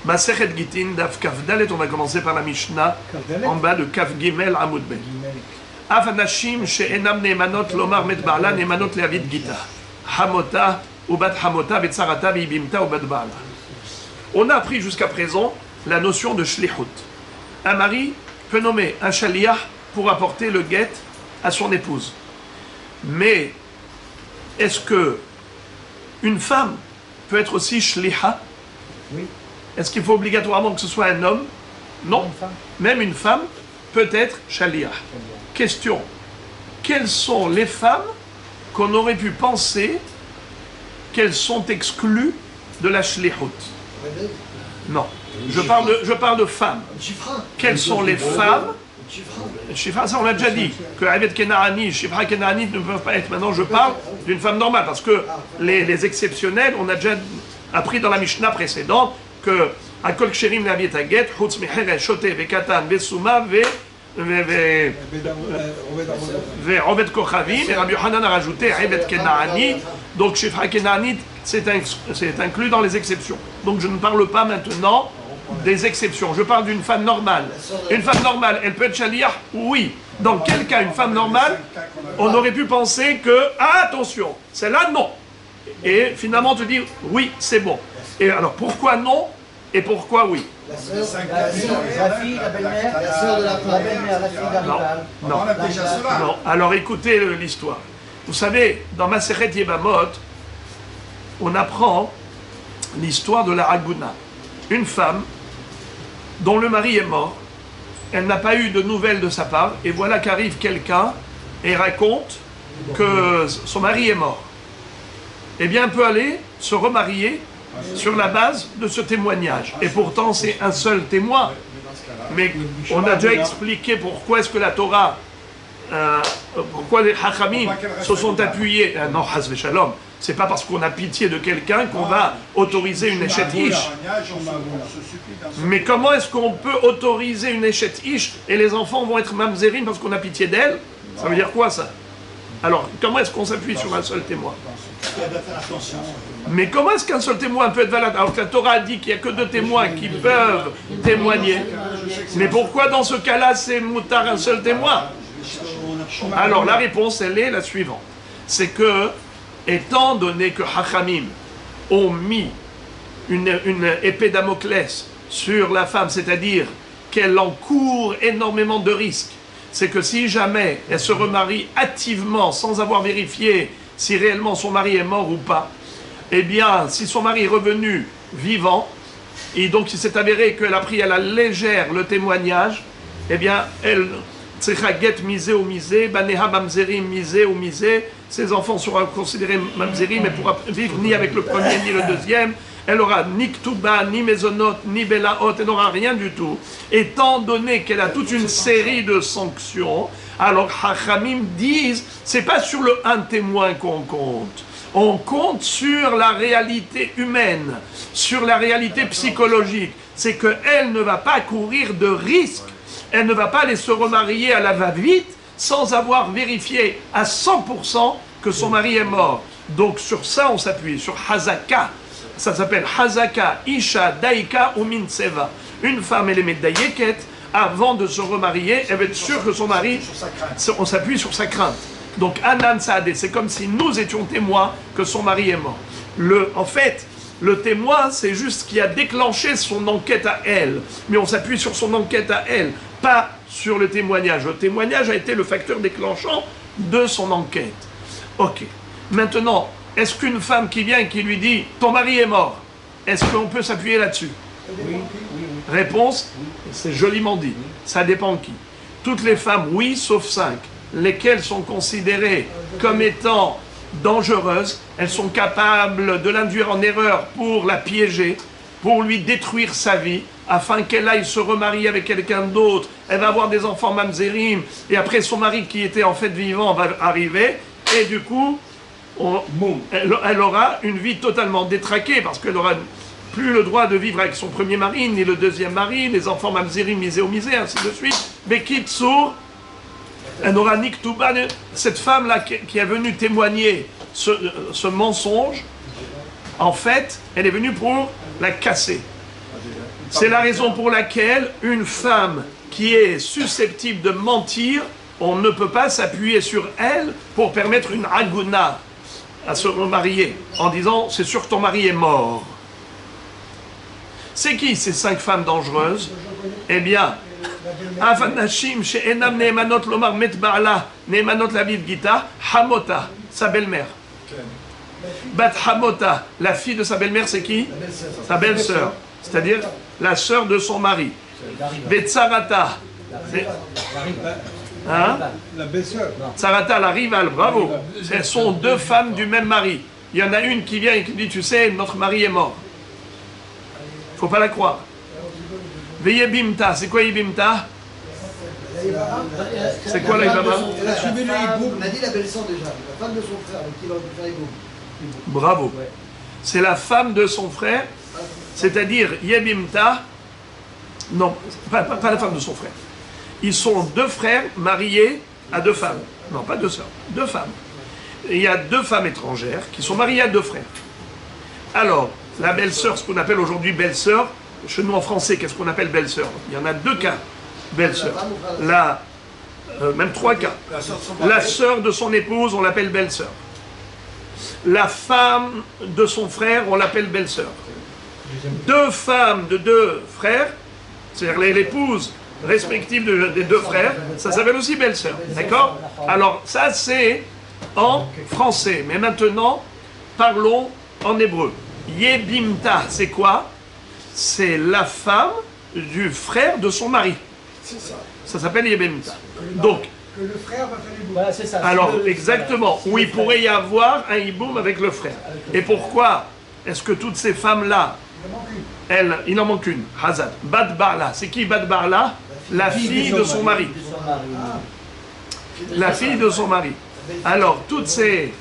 Masechet Gitin, Daf Kaf Dalet, on va commencer par la Mishnah, en bas de Kaf Gimel Amud Bet. Af anashim she'enam ne'emanot lomar met ba'ala ne'emanot le'avid gita. Hamota ou bat hamota betzarata b'ibimta ou bat ba'ala. On a appris jusqu'à présent la notion de shlichut. Un mari peut nommer un shaliach pour apporter le guet à son épouse. Mais est-ce que une femme peut être aussi shlicha? Oui. Est-ce qu'il faut obligatoirement que ce soit un homme? Non. Même une femme peut être shaliach. Question. Quelles sont les femmes qu'on aurait pu penser qu'elles sont exclues de la shlichut? Non. Je parle de femmes. Quelles sont les femmes? Shifra, ça on l'a déjà dit. Que Avet Kena'ani, Shifra Kena'ani ne peuvent pas être. Maintenant je parle d'une femme normale. Parce que les exceptionnels, on a déjà appris dans la Mishnah précédente que Akol Ksherim Naviet Aget, Chutz Mechere, Shote, Vekatan, Vesuma, Obed Kochavim, et Rabbi Yochanan a rajouté Avet Kena'ani. Donc Shifra Kena'ani, c'est inclus dans les exceptions. Donc je ne parle pas maintenant des exceptions. Je parle d'une femme normale. Une femme normale, elle peut être shaliach? Oui. Dans quel cas une femme normale, on aurait pu penser que, ah, attention, celle-là, non. Et finalement, on te dit, oui, c'est bon. Et alors, pourquoi non et pourquoi oui? La fille, la belle-mère, la sœur de la belle-mère, la fille d'Arival. Non. Non. Alors, écoutez l'histoire. Vous savez, dans Masechet Yebamot, on apprend l'histoire de la Haguna. Une femme dont le mari est mort, elle n'a pas eu de nouvelles de sa part, et voilà qu'arrive quelqu'un et raconte que son mari est mort. Eh bien, elle peut aller se remarier sur la base de ce témoignage. Et pourtant, c'est un seul témoin. Mais on a déjà expliqué pourquoi est-ce que la Torah, pourquoi les Hachamim se sont appuyés. Non, Haz Veshalom. C'est pas parce qu'on a pitié de quelqu'un qu'on va autoriser une échet ish. Mais comment est-ce qu'on peut autoriser une échet ish et les enfants vont être mamzerim parce qu'on a pitié d'elle? Ça veut dire quoi ça? Alors, comment est-ce qu'on s'appuie sur un seul témoin? Mais comment est-ce qu'un seul témoin peut être valable? Alors que la Torah a dit qu'il n'y a que 2 témoins qui peuvent témoigner. Mais pourquoi dans ce cas-là c'est moutar un seul témoin? Alors la réponse elle est la suivante. C'est que étant donné que Hachamim ont mis une épée Damoclès sur la femme, c'est-à-dire qu'elle encourt énormément de risques, c'est que si jamais elle se remarie hâtivement sans avoir vérifié si réellement son mari est mort ou pas, eh bien, si son mari est revenu vivant, et donc il s'est avéré qu'elle a pris à la légère le témoignage, eh bien, elle... Ses enfants seront considérés mamzerim, mais pourra vivre ni avec le premier ni le deuxième. Elle aura ni ktuba, ni mezonot, ni belaot, elle n'aura rien du tout. Étant donné qu'elle a toute une série de sanctions, alors Hachamim disent, c'est pas sur le un témoin qu'on compte. On compte sur la réalité humaine, sur la réalité psychologique. C'est qu'elle ne va pas courir de risque. Elle ne va pas aller se remarier à la va-vite sans avoir vérifié à 100% que son mari est mort. Donc sur ça on s'appuie, sur Hazaka. Ça s'appelle Hazaka, Isha, Daika ou Minseva. Une femme elle est Medayeket, avant de se remarier, elle va être sûre que son mari, on s'appuie sur sa crainte. Donc Anan Saadé, c'est comme si nous étions témoins que son mari est mort. En fait, le témoin, c'est juste ce qui a déclenché son enquête à elle. Mais on s'appuie sur son enquête à elle, pas sur le témoignage. Le témoignage a été le facteur déclenchant de son enquête. Ok. Maintenant, est-ce qu'une femme qui vient et qui lui dit « ton mari est mort », est-ce qu'on peut s'appuyer là-dessus? Oui. Réponse, c'est joliment dit. Ça dépend qui. Toutes les femmes, oui, sauf 5, lesquelles sont considérées comme étant dangereuses, elles sont capables de l'induire en erreur pour la piéger, pour lui détruire sa vie, afin qu'elle aille se remarier avec quelqu'un d'autre. Elle va avoir des enfants mamzerim, et après son mari qui était en fait vivant va arriver, et du coup, elle aura une vie totalement détraquée, parce qu'elle aura plus le droit de vivre avec son premier mari, ni le deuxième mari, les enfants mamzerim, misé au misé, ainsi de suite. Bekitsour, elle n'aura ni Ktuba. Cette femme-là qui est venue témoigner ce mensonge, en fait, elle est venue pour la casser. C'est la raison pour laquelle une femme qui est susceptible de mentir, on ne peut pas s'appuyer sur elle pour permettre une aguna à se remarier, en disant c'est sûr que ton mari est mort. C'est qui ces 5 femmes dangereuses? Eh bien, Avanashim she'enam neemanot lomar met ba'ala neemanot laviv gita Hamota, sa belle-mère. Bat Hamota, la fille de sa belle-mère, c'est qui? Sa belle-sœur, c'est-à-dire la sœur de son mari. Betsarata, hein? La belle-sœur. Sarata, la rivale, bravo. Ce sont 2 femmes du même mari. Il y en a une qui vient et qui dit, tu sais, notre mari est mort. Faut pas la croire. Veyebimta, c'est quoi Yebimta? C'est quoi la Ibama? Elle a suivi le hiboum. On a dit la belle-sœur déjà, la femme de son frère, qui va faire hiboum. Bravo. C'est la femme de son frère, c'est-à-dire Yebimta. Non, pas la femme de son frère. Ils sont 2 frères mariés à 2 femmes. Non, pas 2 sœurs, 2 femmes. Et il y a 2 femmes étrangères qui sont mariées à 2 frères. Alors, la belle-sœur, ce qu'on appelle aujourd'hui belle-sœur, chez nous en français, qu'est-ce qu'on appelle belle-sœur? Il y en a 2 cas, belle-sœur. Même 3 cas. La sœur de son épouse, on l'appelle belle-sœur. La femme de son frère, on l'appelle belle-sœur. 2 femmes de 2 frères, c'est-à-dire l'épouse respective des 2 frères, ça s'appelle aussi belle-sœur. D'accord? Alors, ça c'est en français. Mais maintenant, parlons en hébreu. Yebimta, c'est quoi? C'est la femme du frère de son mari. C'est ça. Ça s'appelle Yebimta. Donc, Que le frère va faire les bouts. Voilà, c'est ça. alors, exactement, où il pourrait y avoir un hiboum avec le frère. Et pourquoi est-ce que toutes ces femmes-là, il en manque une, Hazad, Bad Barla, c'est qui Bad Barla? La fille de son mari. La fille de son mari. Alors, toutes ces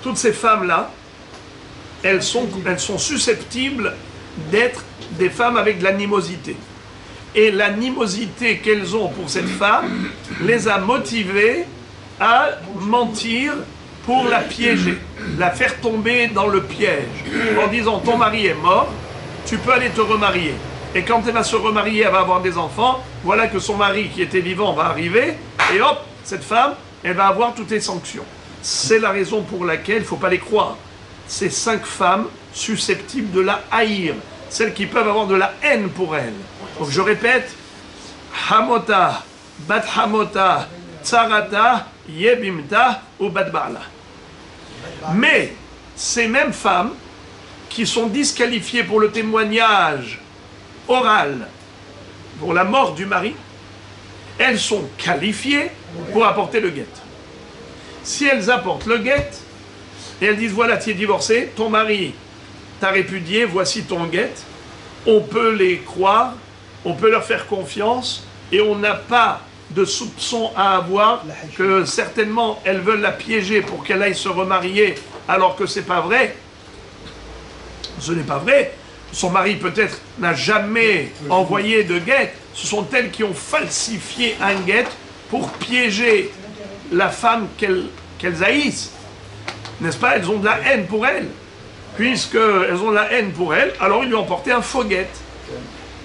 femmes-là, elles sont susceptibles d'être des femmes avec de l'animosité. Et l'animosité qu'elles ont pour cette femme les a motivées à mentir pour la piéger, la faire tomber dans le piège, en disant ton mari est mort, tu peux aller te remarier. Et quand elle va se remarier, elle va avoir des enfants, voilà que son mari qui était vivant va arriver, et hop, cette femme, elle va avoir toutes les sanctions. C'est la raison pour laquelle il ne faut pas les croire. Ces 5 femmes susceptibles de la haïr, celles qui peuvent avoir de la haine pour elle. Donc je répète, Hamota, Bat Hamota, Tsarata, Yebimta ou Bat Ba'ala. Mais ces mêmes femmes qui sont disqualifiées pour le témoignage oral pour la mort du mari, elles sont qualifiées pour apporter le guet. Si elles apportent le guet, et elles disent voilà, tu es divorcé, ton mari t'a répudié, voici ton guet, on peut les croire, on peut leur faire confiance, et on n'a pas de soupçon à avoir que certainement elles veulent la piéger pour qu'elle aille se remarier alors que c'est pas vrai. Ce n'est pas vrai. Son mari peut-être n'a jamais envoyé de guet. Ce sont elles qui ont falsifié un guet pour piéger la femme qu'elles haïssent. N'est-ce pas? Elles ont de la haine pour elle. Puisqu'elles ont de la haine pour elle, alors ils lui ont porté un faux guet.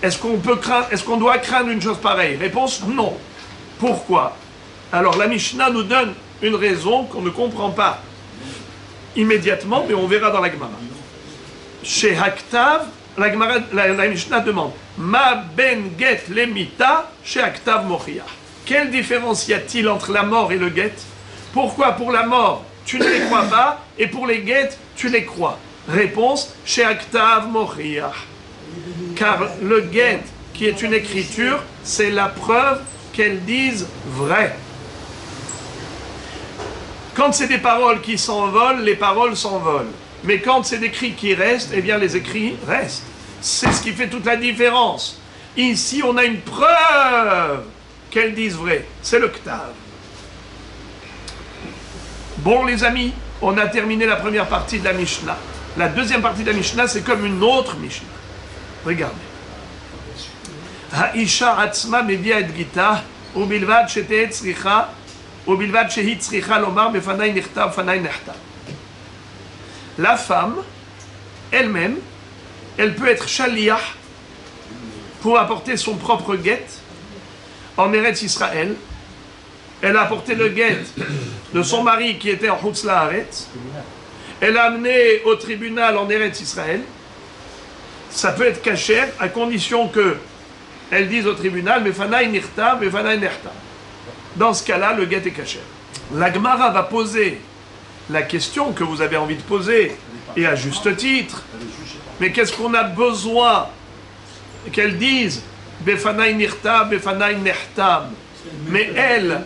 Est-ce qu'on doit craindre une chose pareille? Réponse non. Pourquoi? Alors la Mishnah nous donne une raison qu'on ne comprend pas immédiatement, mais on verra dans la Gemara. Chez Haktav, la Mishnah demande Ma ben get lemita chez Haktav mochia. Quelle différence y a-t-il entre la mort et le guet? Pourquoi pour la mort tu ne les crois pas et pour les guettes tu les crois? Réponse chez Haktav mochia. Car le guet qui est une écriture, c'est la preuve qu'elles disent vrai. Quand c'est des paroles qui s'envolent, les paroles s'envolent. Mais quand c'est des cris qui restent, eh bien les écrits restent. C'est ce qui fait toute la différence. Ici, on a une preuve qu'elles disent vrai. C'est le Ktav. Bon, les amis, on a terminé la première partie de la Mishnah. La deuxième partie de la Mishnah, c'est comme une autre Mishnah. Regardez. Ha'isha atzma mevia et gita, ubilvad shete'et tzricha, ubilvad shehi tzricha lomar befanai nechtav, fanai nechtav. La femme, elle-même, elle peut être shaliach pour apporter son propre guet en Eretz Israël. Elle a apporté le guet de son mari qui était en Chutz La'aretz. Elle l'a amené au tribunal en Eretz Israël. Ça peut être kasher à condition que elle dise au tribunal Mefanai nirta, Mefanai nerta. Dans ce cas-là, le guet est kasher. La Gemara va poser la question que vous avez envie de poser, et à juste titre. Mais qu'est-ce qu'on a besoin qu'elle dise Befanai nirta, Befanai nerta? Mais elle,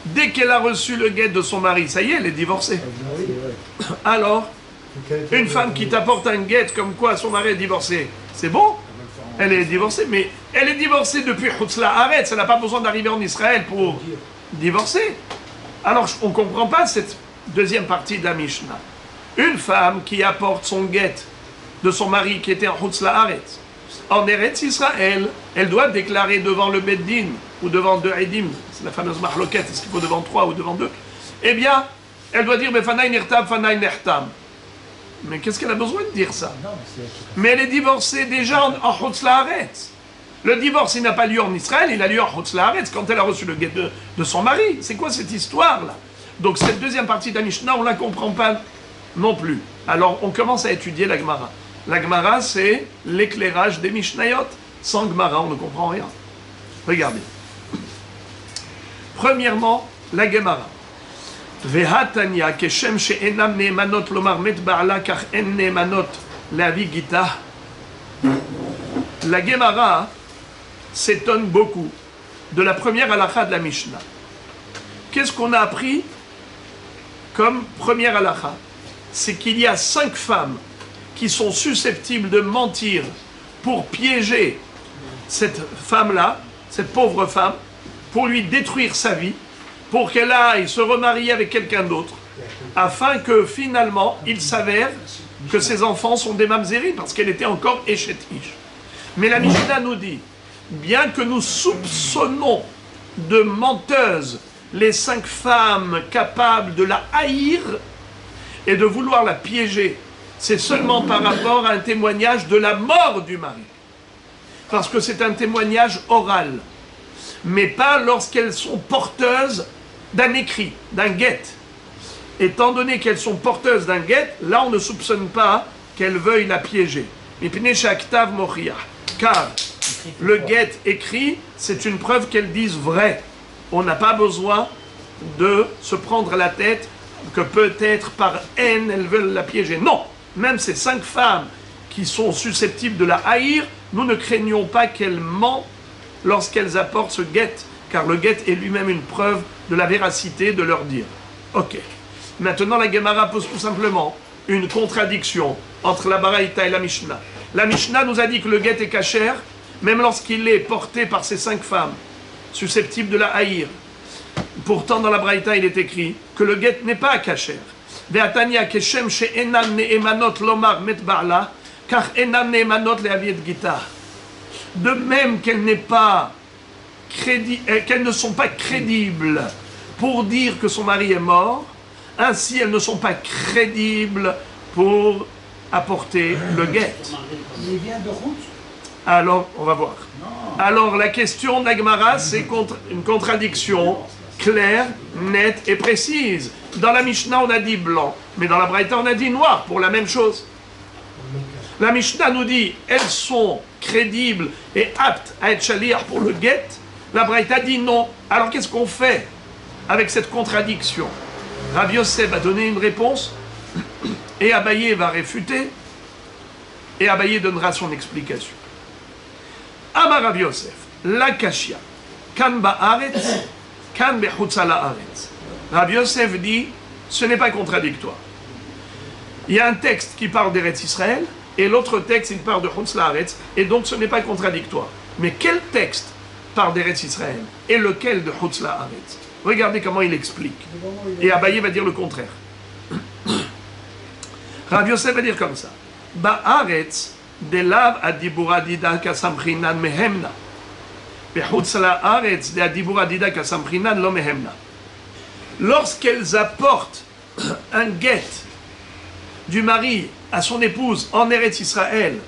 dès qu'elle a reçu le guet de son mari, ça y est, elle est divorcée. Alors, une femme qui t'apporte un guet comme quoi son mari est divorcé, c'est bon? Elle est divorcée, mais elle est divorcée depuis Chutz La'aretz, elle n'a pas besoin d'arriver en Israël pour divorcer. Alors, on ne comprend pas cette deuxième partie de la Mishnah. Une femme qui apporte son guet de son mari qui était en Chutz La'aretz, en Eretz Israël, elle doit déclarer devant le Beddin ou devant deux Edim, c'est la fameuse mahloket, est-ce qu'il faut devant 3 ou devant 2? Eh bien, elle doit dire Befanai nirtam, Fanai nertam. Mais qu'est-ce qu'elle a besoin de dire ça? Mais elle est divorcée déjà en Chutz La'aretz. Le divorce, il n'a pas lieu en Israël, il a lieu en Chutz La'aretz quand elle a reçu le guet de son mari. C'est quoi cette histoire-là? Donc cette deuxième partie de la Mishnah, on ne la comprend pas non plus. Alors on commence à étudier la Gemara. La Gemara, c'est l'éclairage des Mishnayot. Sans Gemara, on ne comprend rien. Regardez. Premièrement, la Gemara. Vehatanya keshem she'enam neemanot lomar met ba'ala kach en neemanot le'avi gita. La Gemara s'étonne beaucoup de la première halakha de la Mishnah. Qu'est-ce qu'on a appris comme première halakha? C'est qu'il y a 5 femmes qui sont susceptibles de mentir pour piéger cette femme-là, cette pauvre femme, pour lui détruire sa vie, pour qu'elle aille se remarier avec quelqu'un d'autre, afin que finalement, il s'avère que ses enfants sont des mamzerim, parce qu'elle était encore échetiche. Mais la Mishnah nous dit, bien que nous soupçonnons de menteuses les 5 femmes capables de la haïr et de vouloir la piéger, c'est seulement par rapport à un témoignage de la mort du mari. Parce que c'est un témoignage oral. Mais pas lorsqu'elles sont porteuses d'un écrit, d'un guet. Étant donné qu'elles sont porteuses d'un guet, là on ne soupçonne pas qu'elles veuillent la piéger. Car le guet écrit, c'est une preuve qu'elles disent vrai. On n'a pas besoin de se prendre la tête que peut-être par haine elles veulent la piéger. Non, même ces 5 femmes qui sont susceptibles de la haïr, nous ne craignons pas qu'elles mentent lorsqu'elles apportent ce guet, car le guet est lui-même une preuve de la véracité de leur dire. Ok. Maintenant, la Gemara pose tout simplement une contradiction entre la Baraïta et la Mishnah. La Mishnah nous a dit que le guet est kasher, même lorsqu'il est porté par ces 5 femmes susceptibles de la haïr. Pourtant, dans la Baraïta, il est écrit que le guet n'est pas kasher. Ve'atania keshem she'enan ne'emanot lomar met ba'la, car enan ne'emanot le'aviet gita. De même qu'elles ne sont pas crédibles pour dire que son mari est mort, ainsi elles ne sont pas crédibles pour apporter le guet. Il vient de route. Alors, on va voir. Alors, la question de la Gemara, c'est une contradiction claire, nette et précise. Dans la Mishnah, on a dit blanc, mais dans la Braïta, on a dit noir, pour la même chose. La Mishnah nous dit, elles sont crédibles et aptes à être chaliar pour le guet. La Braïta dit non. Alors qu'est-ce qu'on fait avec cette contradiction? Rav Yosef va donner une réponse, et Abaye va réfuter, et Abaye donnera son explication. Amar Rav Yosef, la kashia, kan ba'aretz, kan bechutza la'aretz. Rav Yosef dit, ce n'est pas contradictoire. Il y a un texte qui parle d'Eretz Israël, et l'autre texte, il parle de Chutz La'aretz, et donc ce n'est pas contradictoire. Mais quel texte parle d'Eretz Israël, et lequel de Chutz La'aretz? Regardez comment il explique. Et Abaye va dire le contraire. Rav Yosef va dire comme ça. Ba'aretz, delav adibur adida kasamchinan mehemna. Bechutz La'aretz, de adibur adida kasamchinan lo mehemna. Lorsqu'elles apportent un guet du mari à son épouse en Eretz Israël,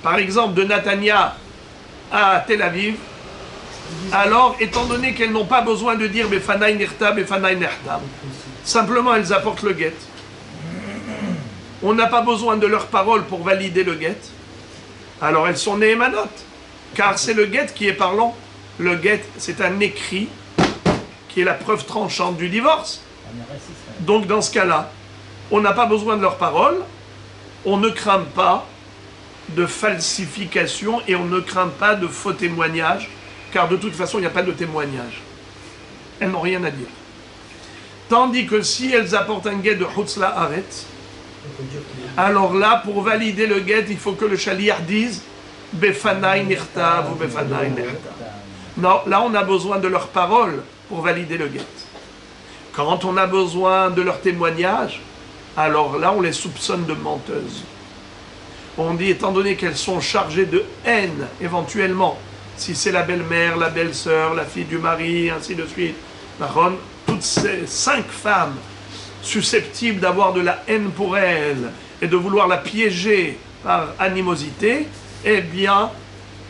par exemple de Nathania à Tel Aviv, alors, étant donné qu'elles n'ont pas besoin de dire Befanaï Nirta, Befanaï Nertam, simplement elles apportent le guet. On n'a pas besoin de leurs paroles pour valider le guet. Alors elles sont néhémanot, car c'est le guet qui est parlant. Le guet, c'est un écrit qui est la preuve tranchante du divorce. Donc dans ce cas-là, on n'a pas besoin de leurs paroles, on ne craint pas de falsification et on ne craint pas de faux témoignages, car de toute façon, il n'y a pas de témoignage. Elles n'ont rien à dire. Tandis que si elles apportent un guet de Chutz La'aretz, alors là, pour valider le guet, il faut que le shaliach dise Befanaï Nirtav ou Befanaï Nertav. Non, là, on a besoin de leurs paroles pour valider le guet. Quand on a besoin de leur témoignage, alors là, on les soupçonne de menteuses. On dit, étant donné qu'elles sont chargées de haine, éventuellement, si c'est la belle-mère, la belle-sœur, la fille du mari, ainsi de suite, toutes ces 5 femmes susceptibles d'avoir de la haine pour elle et de vouloir la piéger par animosité, eh bien,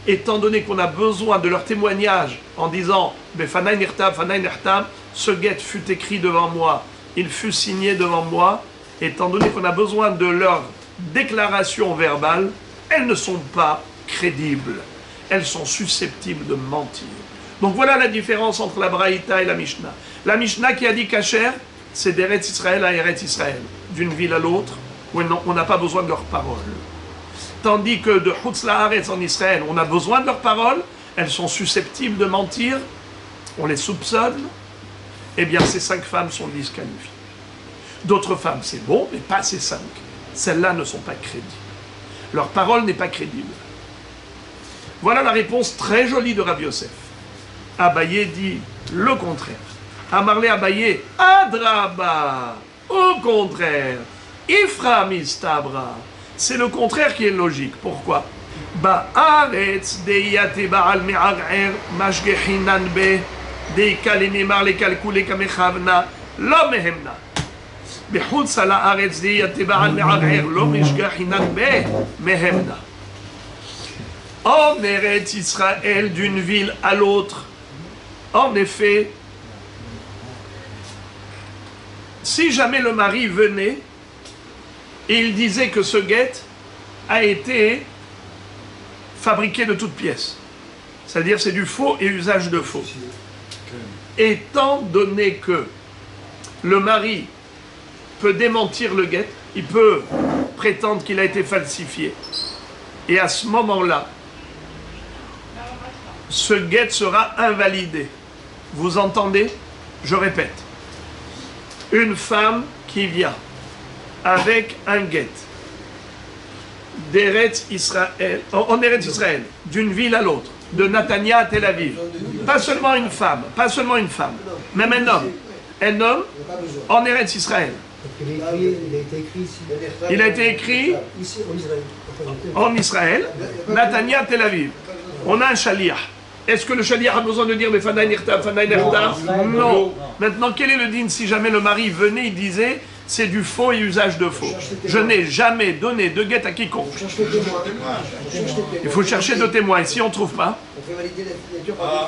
étant donné qu'on a besoin de leur témoignage en disant « Befanaï Nirtav, Fanaï Nertam », ce guet fut écrit devant moi, il fut signé devant moi, étant donné qu'on a besoin de leur déclaration verbale, elles ne sont pas crédibles. Elles sont susceptibles de mentir. Donc voilà la différence entre la Braïta et la Mishnah. La Mishnah qui a dit Kacher, c'est d'Eretz Israël à Eretz Israël, d'une ville à l'autre, où on n'a pas besoin de leurs paroles. Tandis que de Chutz La'aretz en Israël, on a besoin de leurs paroles, elles sont susceptibles de mentir, on les soupçonne, eh bien ces 5 femmes sont disqualifiées. D'autres femmes, c'est bon, mais pas ces 5. Celles-là ne sont pas crédibles. Leur parole n'est pas crédible. Voilà la réponse très jolie de Rabbi Yosef. Abaye dit le contraire. Amarle Abaye, Adraba, au contraire. Ifra mistabra. C'est le contraire qui est logique. Pourquoi? Ba'aretz deiyate ba'al me'ag'er mashgehinan be deika lenimar lekalkule kamechavna lo mehemna. בחוץ על הארץ דהייתי בעל מערער לא משגחינן במהמנה. En Eretz Israël, d'une ville à l'autre, en effet, si jamais le mari venait et il disait que ce guet a été fabriqué de toutes pièces, c'est-à-dire c'est du faux et usage de faux, étant donné que le mari peut démentir le guet, il peut prétendre qu'il a été falsifié. Et à ce moment-là, ce guet sera invalidé. Vous entendez? Je répète. Une femme qui vient avec un guet d'Eretz Israël, en Eretz Israël, d'une ville à l'autre, de Natania à Tel Aviv. Pas seulement une femme, même un homme en Eretz Israël. Il a été écrit en Israël, Natania, Tel Aviv. On a un shaliach. Est-ce que le shaliach a besoin de dire Befanaï Nirtav, Fanaï Nertav? Non. Maintenant, quel est le din si jamais le mari venait, il disait c'est du faux et usage de faux? Je n'ai jamais donné de guet à quiconque. Il faut chercher 2 témoins. Et si on ne trouve pas?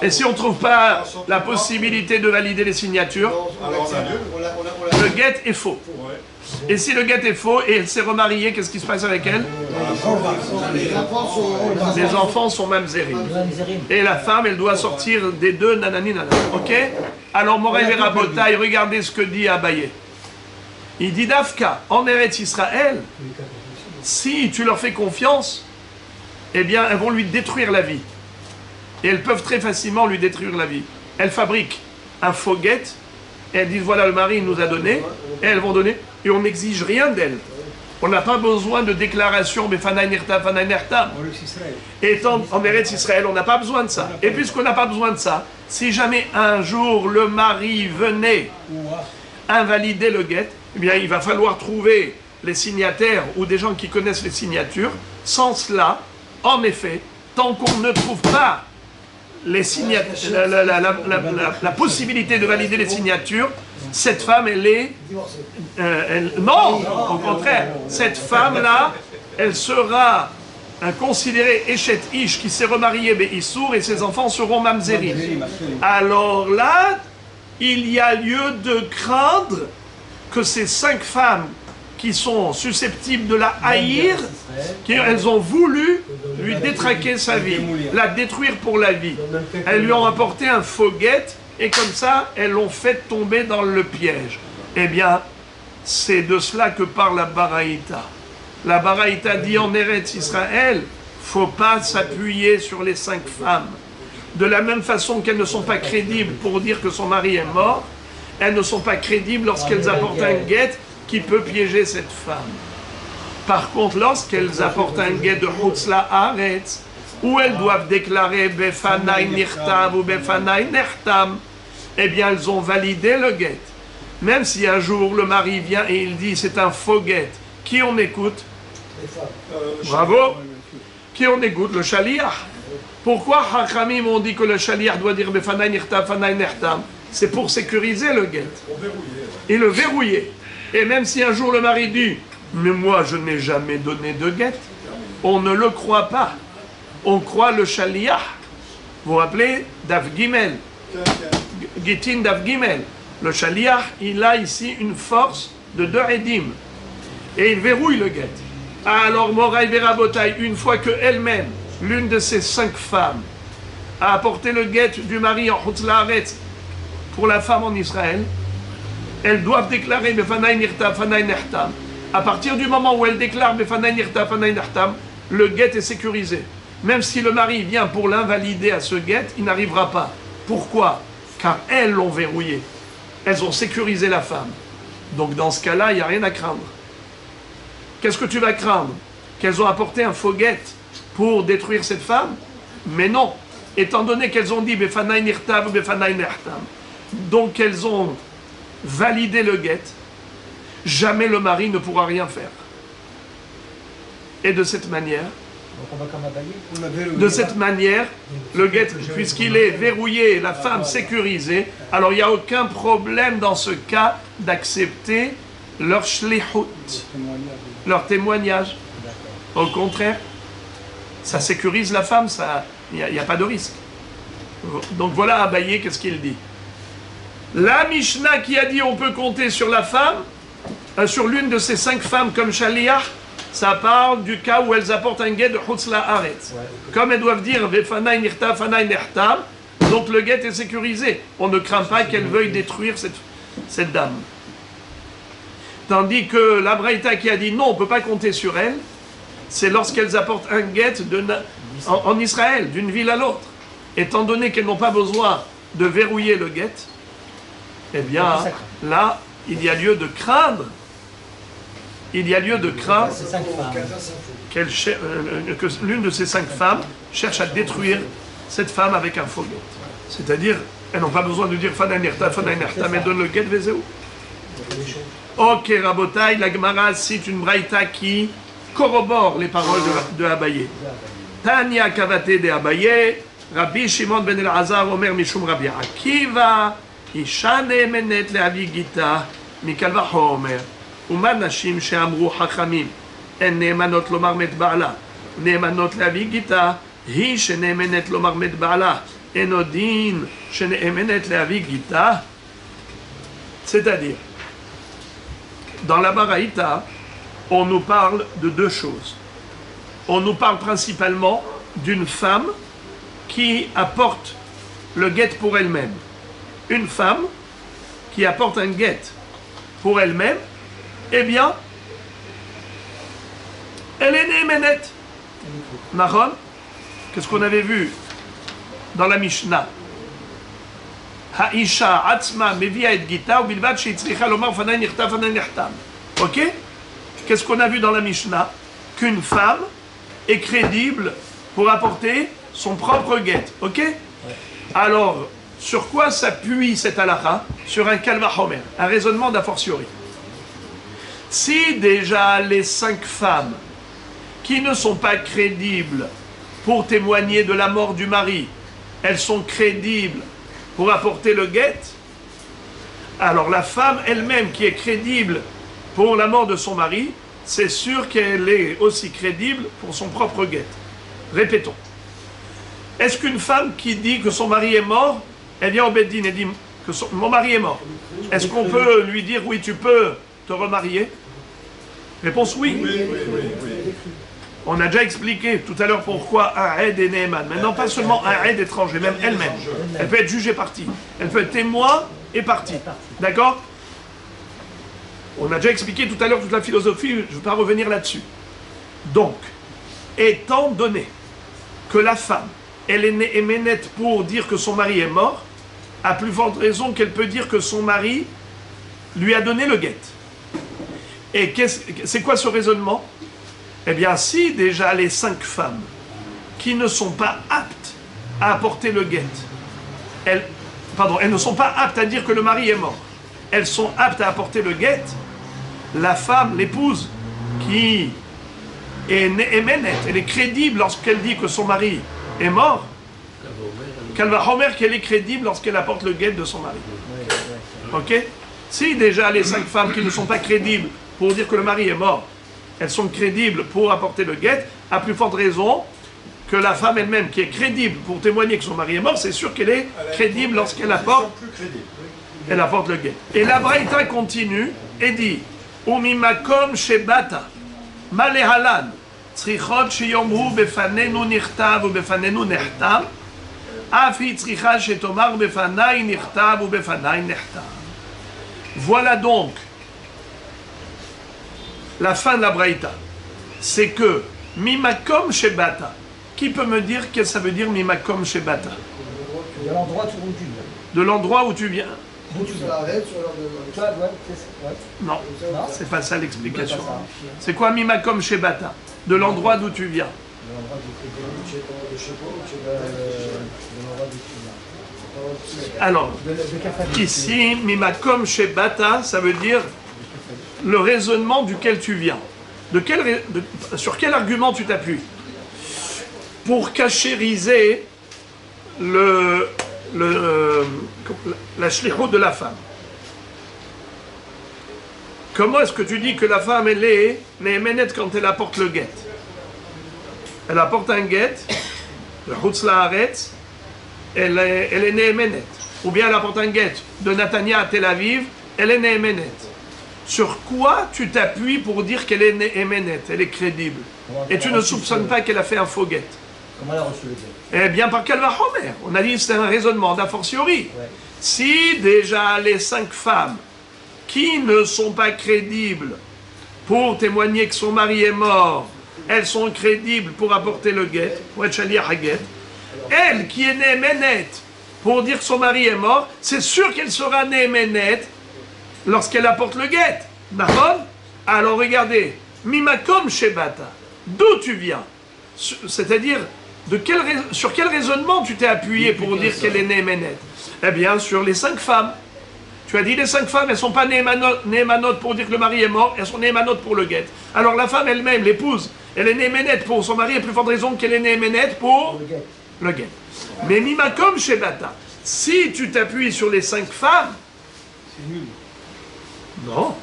Et si on ne trouve pas la possibilité de valider les signatures, le guet est faux. Et si le guet est faux et elle s'est remariée, qu'est-ce qui se passe avec elle? Les enfants sont mamzerim. Et la femme, elle doit sortir des 2 nanani nanana. Ok? Alors, Morel et Rabotaï, regardez ce que dit Abaye. Il dit Dafka, en Eretz Israël, si tu leur fais confiance, eh bien, elles vont lui détruire la vie. Et elles peuvent très facilement lui détruire la vie. Elles fabriquent un faux guet, et elles disent voilà, le mari nous a donné, et elles vont donner, et on n'exige rien d'elles. On n'a pas besoin de déclaration, mais Fanaï Nirtav, Fanaï Nertav. Étant en Eretz Israël, on n'a pas besoin de ça. Et puisqu'on n'a pas besoin de ça, si jamais un jour le mari venait invalider le guet, eh bien, il va falloir trouver les signataires ou des gens qui connaissent les signatures. Sans cela, en effet, tant qu'on ne trouve pas les la possibilité de valider les signatures, cette femme, elle est... non, au contraire, cette femme-là, elle sera considéré Eshet Ish qui s'est remarié Issour et ses enfants seront Mamzerim. Alors là, il y a lieu de craindre que ces 5 femmes qui sont susceptibles de la haïr, qu'elles ont voulu lui détraquer sa vie, la détruire pour la vie. Elles lui ont apporté un faux guet et comme ça, elles l'ont fait tomber dans le piège. Eh bien, c'est de cela que parle la Baraïta. La Baraïta dit en Eretz Israël, faut pas s'appuyer sur les 5 femmes. De la même façon qu'elles ne sont pas crédibles pour dire que son mari est mort, elles ne sont pas crédibles lorsqu'elles apportent un guet qui peut piéger cette femme. Par contre, lorsqu'elles apportent un guet de Hutzla Haaretz, où elles doivent déclarer Befanai Nirtam ou Befanai Nertam, eh bien elles ont validé le guet. Même si un jour le mari vient et il dit c'est un faux guet, qui on écoute? Bravo! Qui on écoute? Le Shaliach. Pourquoi Hachamim ont dit que le Shaliach doit dire Befanai Nirtam, Fanai Nertam? C'est pour sécuriser le guet. Et le verrouiller. Et même si un jour le mari dit mais moi je n'ai jamais donné de guet, on ne le croit pas. On croit le Shaliach. Vous vous rappelez Daf Gimel, Gitin Daf Gimel. Le Shaliach, il a ici une force de 2 Edim. Et il verrouille le guet. Alors Moraï Verabotai, une fois que elle-même, l'une de ces 5 femmes, a apporté le guet du mari en Hutzla Haaretz pour la femme en Israël, elles doivent déclarer Befanai Nirtam, Fanai Nertam. À partir du moment où elles déclarent Befanai Nirtam, Fanai Nertam, le guet est sécurisé. Même si le mari vient pour l'invalider à ce guet, il n'arrivera pas. Pourquoi? Car elles l'ont verrouillé. Elles ont sécurisé la femme. Donc dans ce cas-là, il n'y a rien à craindre. Qu'est-ce que tu vas craindre? Qu'elles ont apporté un faux guet pour détruire cette femme? Mais non. Étant donné qu'elles ont dit Befanai Nirtam ou Befanai Nertam, donc elles ont validé le guet, jamais le mari ne pourra rien faire. Et de cette manière, le guet, puisqu'il est verrouillé, la femme sécurisée, alors il n'y a aucun problème dans ce cas d'accepter leur shlichut, leur témoignage. Au contraire, ça sécurise la femme, il n'y a pas de risque. Donc voilà Abaye, qu'est-ce qu'il dit? La Mishnah qui a dit on peut compter sur la femme, sur l'une de ces 5 femmes comme Shaliach, ça parle du cas où elles apportent un guet de Hutzla Haaretz. Comme elles doivent dire Befanai Nirtam, Fanai Nertam, donc le guet est sécurisé. On ne craint pas qu'elle veuille détruire cette dame. Tandis que la Braïta qui a dit non, on ne peut pas compter sur elle, c'est lorsqu'elles apportent un guet en Israël, d'une ville à l'autre. Étant donné qu'elles n'ont pas besoin de verrouiller le guet, eh bien, là, il y a lieu de craindre. Il y a lieu de craindre que l'une de ces 5 femmes cherche à détruire cette femme avec un faux guet. C'est-à-dire, elles n'ont pas besoin de dire Fanai Nirtam, mais donne le guet Vezeu. Ok, Rabotai, la Gemara cite une braïta qui corrobore les paroles de Abaye. Tanya Kavate de Abaye, Rabbi Shimon ben Elazar Omer Mishum Rabbi Akiva, Isha ne'emenet le'avi gita, mikal vachomer. ומה נשים שאמרו חכמים הן נאמנות לומר מת בעלה נאמנות להביא גיטה היא שנאמנת לומר מת בעלה אין עוד דין שנאמנת להביא גיטה. C'est-à-dire, dans la Baraïta, on nous parle de 2 choses. On nous parle principalement d'une femme qui apporte le guet pour elle-même. Une femme qui apporte un guet pour elle-même, eh bien, elle est née Ménette. Nahon, qu'est-ce qu'on avait vu dans la Mishnah? Haisha atzma mevia et gita ou bilvad sheitzricha lomar fanay nirtam fanay nirtam. Ok? Qu'est-ce qu'on a vu dans la Mishnah? Qu'une femme est crédible pour apporter son propre guet. Ok? Alors, sur quoi s'appuie cette halakha? Sur un kalva homer, un raisonnement d'a fortiori. Si déjà les 5 femmes qui ne sont pas crédibles pour témoigner de la mort du mari, elles sont crédibles pour apporter le guet, alors la femme elle-même qui est crédible pour la mort de son mari, c'est sûr qu'elle est aussi crédible pour son propre guet. Répétons. Est-ce qu'une femme qui dit que son mari est mort, elle vient au Beddin et dit que mon mari est mort, est-ce qu'on peut lui dire oui, tu peux te remarier? Réponse oui. On a déjà expliqué tout à l'heure pourquoi un aide est Neeman. Maintenant, pas seulement un aide étranger, même elle-même. Elle peut être jugée partie. Elle peut être témoin et partie. D'accord? On a déjà expliqué tout à l'heure toute la philosophie, je ne vais pas revenir là-dessus. Donc, étant donné que la femme, elle est éménette pour dire que son mari est mort, à plus forte raison qu'elle peut dire que son mari lui a donné le guet. Et c'est quoi ce raisonnement? Eh bien, si déjà les 5 femmes qui ne sont pas aptes à apporter le guet, elles ne sont pas aptes à dire que le mari est mort, elles sont aptes à apporter le guet, la femme, l'épouse, qui est éménette, elle est crédible lorsqu'elle dit que son mari est mort, qu'elle est crédible lorsqu'elle apporte le guet de son mari. Ok? Si déjà les 5 femmes qui ne sont pas crédibles pour dire que le mari est mort, elles sont crédibles pour apporter le guet, à plus forte raison que la femme elle-même qui est crédible pour témoigner que son mari est mort, c'est sûr qu'elle est crédible lorsqu'elle apporte le guet. Et la Braïta continue et dit Umimakom shebata malehalan tzrichot sheyomru befanenu nichtav ou befanenu nechtav afi tzricha shetomar befanai nichtav ou befanai nechtav. Voilà donc la fin de la Braïta. C'est que Mimakom Shebata. Qui peut me dire que ça veut dire Mimakom Shebata? De l'endroit où tu viens. De l'endroit où tu viens. D'où tu viens. Non, c'est pas ça l'explication. C'est quoi Mimakom Shebata? De l'endroit d'où tu viens. De l'endroit d'où tu viens. Alors, ici, Mimakom Shebata, ça veut dire le raisonnement duquel tu viens. Sur quel argument tu t'appuies pour cachériser la shlichut de la femme? Comment est-ce que tu dis que la femme, elle est néhéménette quand elle apporte le guet? Elle apporte un guet, le chutz laaretz, elle est néhéménette. Ou bien elle apporte un guet de Natania à Tel Aviv, elle est néhéménette. Sur quoi tu t'appuies pour dire qu'elle est néhéménette, elle est crédible? Et tu ne soupçonnes pas qu'elle a fait un faux guet. Comment elle a reçu le guet? Eh bien, par quel vachomer? On a dit que c'est un raisonnement d'a fortiori. Si déjà les 5 femmes qui ne sont pas crédibles pour témoigner que son mari est mort, elles sont crédibles pour apporter le guet, pour être chaliach à guet, elle qui est néhéménette pour dire que son mari est mort, c'est sûr qu'elle sera néhéménette lorsqu'elle apporte le guet. D'accord? Alors regardez, Mimakom Shebata, d'où tu viens? C'est-à-dire, sur quel raisonnement tu t'es appuyé pour dire qu'elle est néhéménette? Eh bien, sur les 5 femmes. Tu as dit les 5 femmes, elles ne sont pas néhémanotes pour dire que le mari est mort, elles sont néhémanotes pour le guet. Alors la femme elle-même, l'épouse, elle est néhéménette pour son mari, et plus forte raison qu'elle est néhéménette pour le guet. Mais Mimakom Shebata, si tu t'appuies sur les 5 femmes, c'est nul. Non.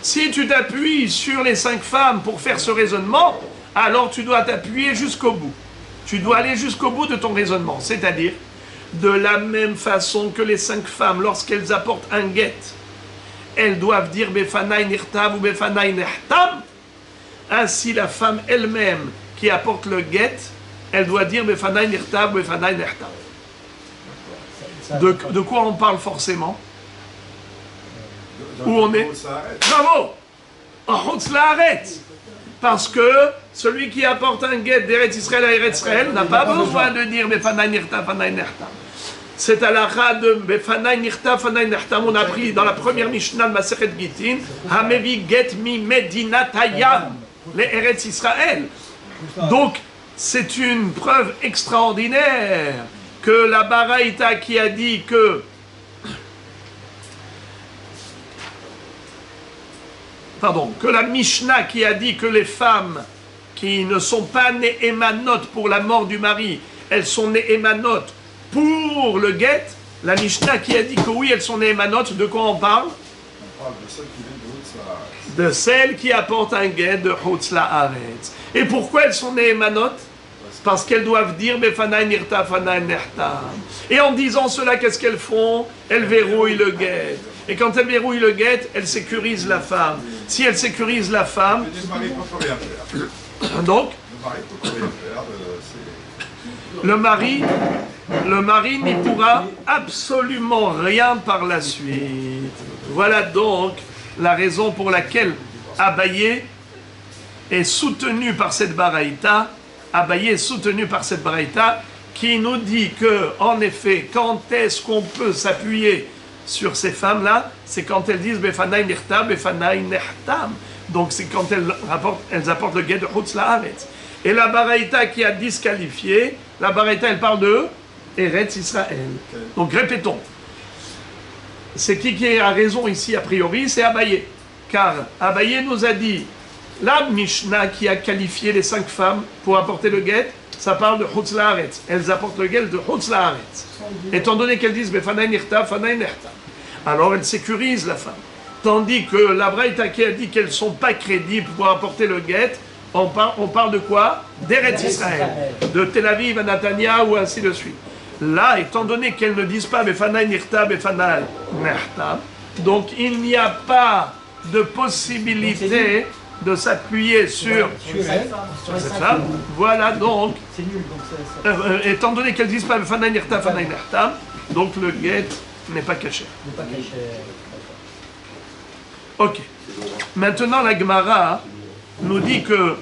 Si tu t'appuies sur les 5 femmes pour faire ce raisonnement, alors tu dois t'appuyer jusqu'au bout. Tu dois aller jusqu'au bout de ton raisonnement. C'est-à-dire, de la même façon que les 5 femmes, lorsqu'elles apportent un guet, elles doivent dire Befanai nirtav ou Befanai nehtam. Ainsi, la femme elle-même qui apporte le guet, elle doit dire Befanai nirtav ou Befanai nehtam. De quoi on parle forcément? Où on est? Bravo! En Chutz Laaretz. Parce que celui qui apporte un guet d'Eretz Israël à Eretz Israël n'a pas besoin de dire Befanai nirtav, Befanai nehtam. C'est à la de Befanai nirtav, Befanai nehtam. On a pris dans la première Mishnah de Masechet Gittin, Hamevi get mi medinat hayam, les Eretz Israël. Donc, c'est une preuve extraordinaire que la Baraïta qui a dit que la Mishnah qui a dit que les femmes qui ne sont pas néhémanotes pour la mort du mari, elles sont néhémanotes pour le guet, la Mishnah qui a dit que oui, elles sont néhémanotes, de quoi on parle? On parle de celles qui viennent de de celles qui apportent un guet de Chutz La'aretz. Et pourquoi elles sont Nehemanot? Parce qu'elles doivent dire Befanai Nirta Fanai Nehtam. Et en disant cela, qu'est-ce qu'elles font? Elles verrouillent le guet. Et quand elles verrouillent le guet, elles sécurisent la femme. Si elles sécurisent la femme, donc le mari n'y pourra absolument rien par la suite. Voilà donc la raison pour laquelle Abaye est soutenu par cette baraïta. Abaye est soutenu par cette baraïta qui nous dit que, en effet, quand est-ce qu'on peut s'appuyer sur ces femmes-là, c'est quand elles disent Befanai Nirta, Befanai Nehtam. Donc c'est quand elles apportent le guet de Chutz La'aretz. Et la baraïta qui a disqualifié, la baraïta elle parle de Eretz Israël. Donc répétons. C'est qui a raison ici a priori? C'est Abaye. Car Abaye nous a dit, la Mishnah qui a qualifié les 5 femmes pour apporter le guet, ça parle de Chutz La'aretz. Elles apportent le guet de Chutz La'aretz. Étant donné qu'elles disent Befanai Nirta, Fanai Nehtam. Alors elles sécurisent la femme. Tandis que la Braïta qui a dit qu'elles ne sont pas crédibles pour apporter le guet, on parle de quoi? D'Eretz Israël, de Tel Aviv à Netanya ou ainsi de suite. Là, étant donné qu'elles ne disent pas Befanai Nirta, Befanai Nehtam, donc il n'y a pas de possibilité de s'appuyer sur cette femme. Voilà donc, étant donné qu'elles ne disent pas Befanai Nirta, Befanai Nehtam, donc le guet n'est pas caché. Ok. Maintenant, la Gemara nous dit que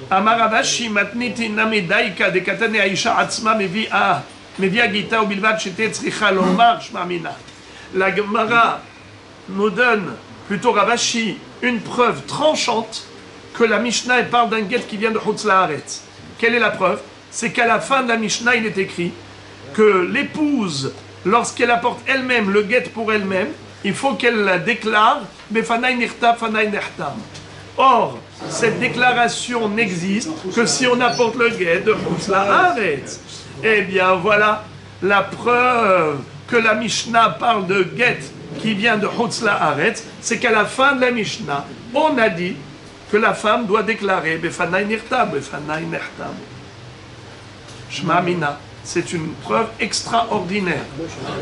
Amaravashi matniti namedaika de katane aisha atzma mevia gita ou bilvad shete tzricha lomar shmamina. La Gemara nous donne, plutôt Ravashi, une preuve tranchante que la Mishnah elle parle d'un guet qui vient de Chutz La'aretz. Quelle est la preuve? C'est qu'à la fin de la Mishnah, il est écrit que l'épouse, lorsqu'elle apporte elle-même le guet pour elle-même, il faut qu'elle déclare Befanai Nirta, Fanai Nehtam. Or, cette déclaration n'existe que si on apporte le guet de Chutz La'aretz. Eh bien, voilà la preuve que la Mishnah parle de guet qui vient de Chutz La'aretz, c'est qu'à la fin de la Mishnah, on a dit que la femme doit déclarer Befanai Nirta, Befanai Nehtam. Shma Mina. C'est une preuve extraordinaire.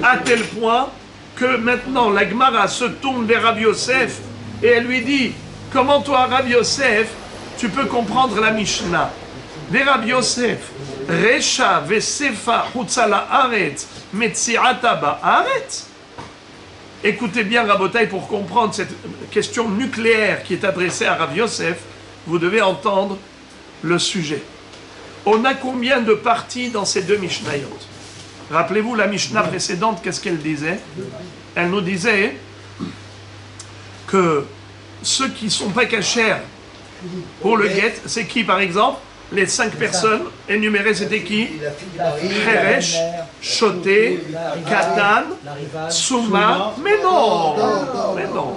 À tel point que maintenant la Gemara se tourne vers Rav Yosef et elle lui dit, comment toi Rav Yosef, tu peux comprendre la Mishnah? Vers Rav Yosef, Resha vesefa Chutz La'aretz metziata ba'aretz. Écoutez bien Rabotai pour comprendre cette question nucléaire qui est adressée à Rav Yosef, vous devez entendre le sujet. On a combien de parties dans ces deux Mishnayot? Rappelez-vous la Mishnah précédente, qu'est-ce qu'elle disait? Elle nous disait que ceux qui ne sont pas cachers pour le guet, c'est qui par exemple? Les 5 personnes énumérées, c'était qui? Heresh, Shoté, Katan, Souma. Mais non! Mais non!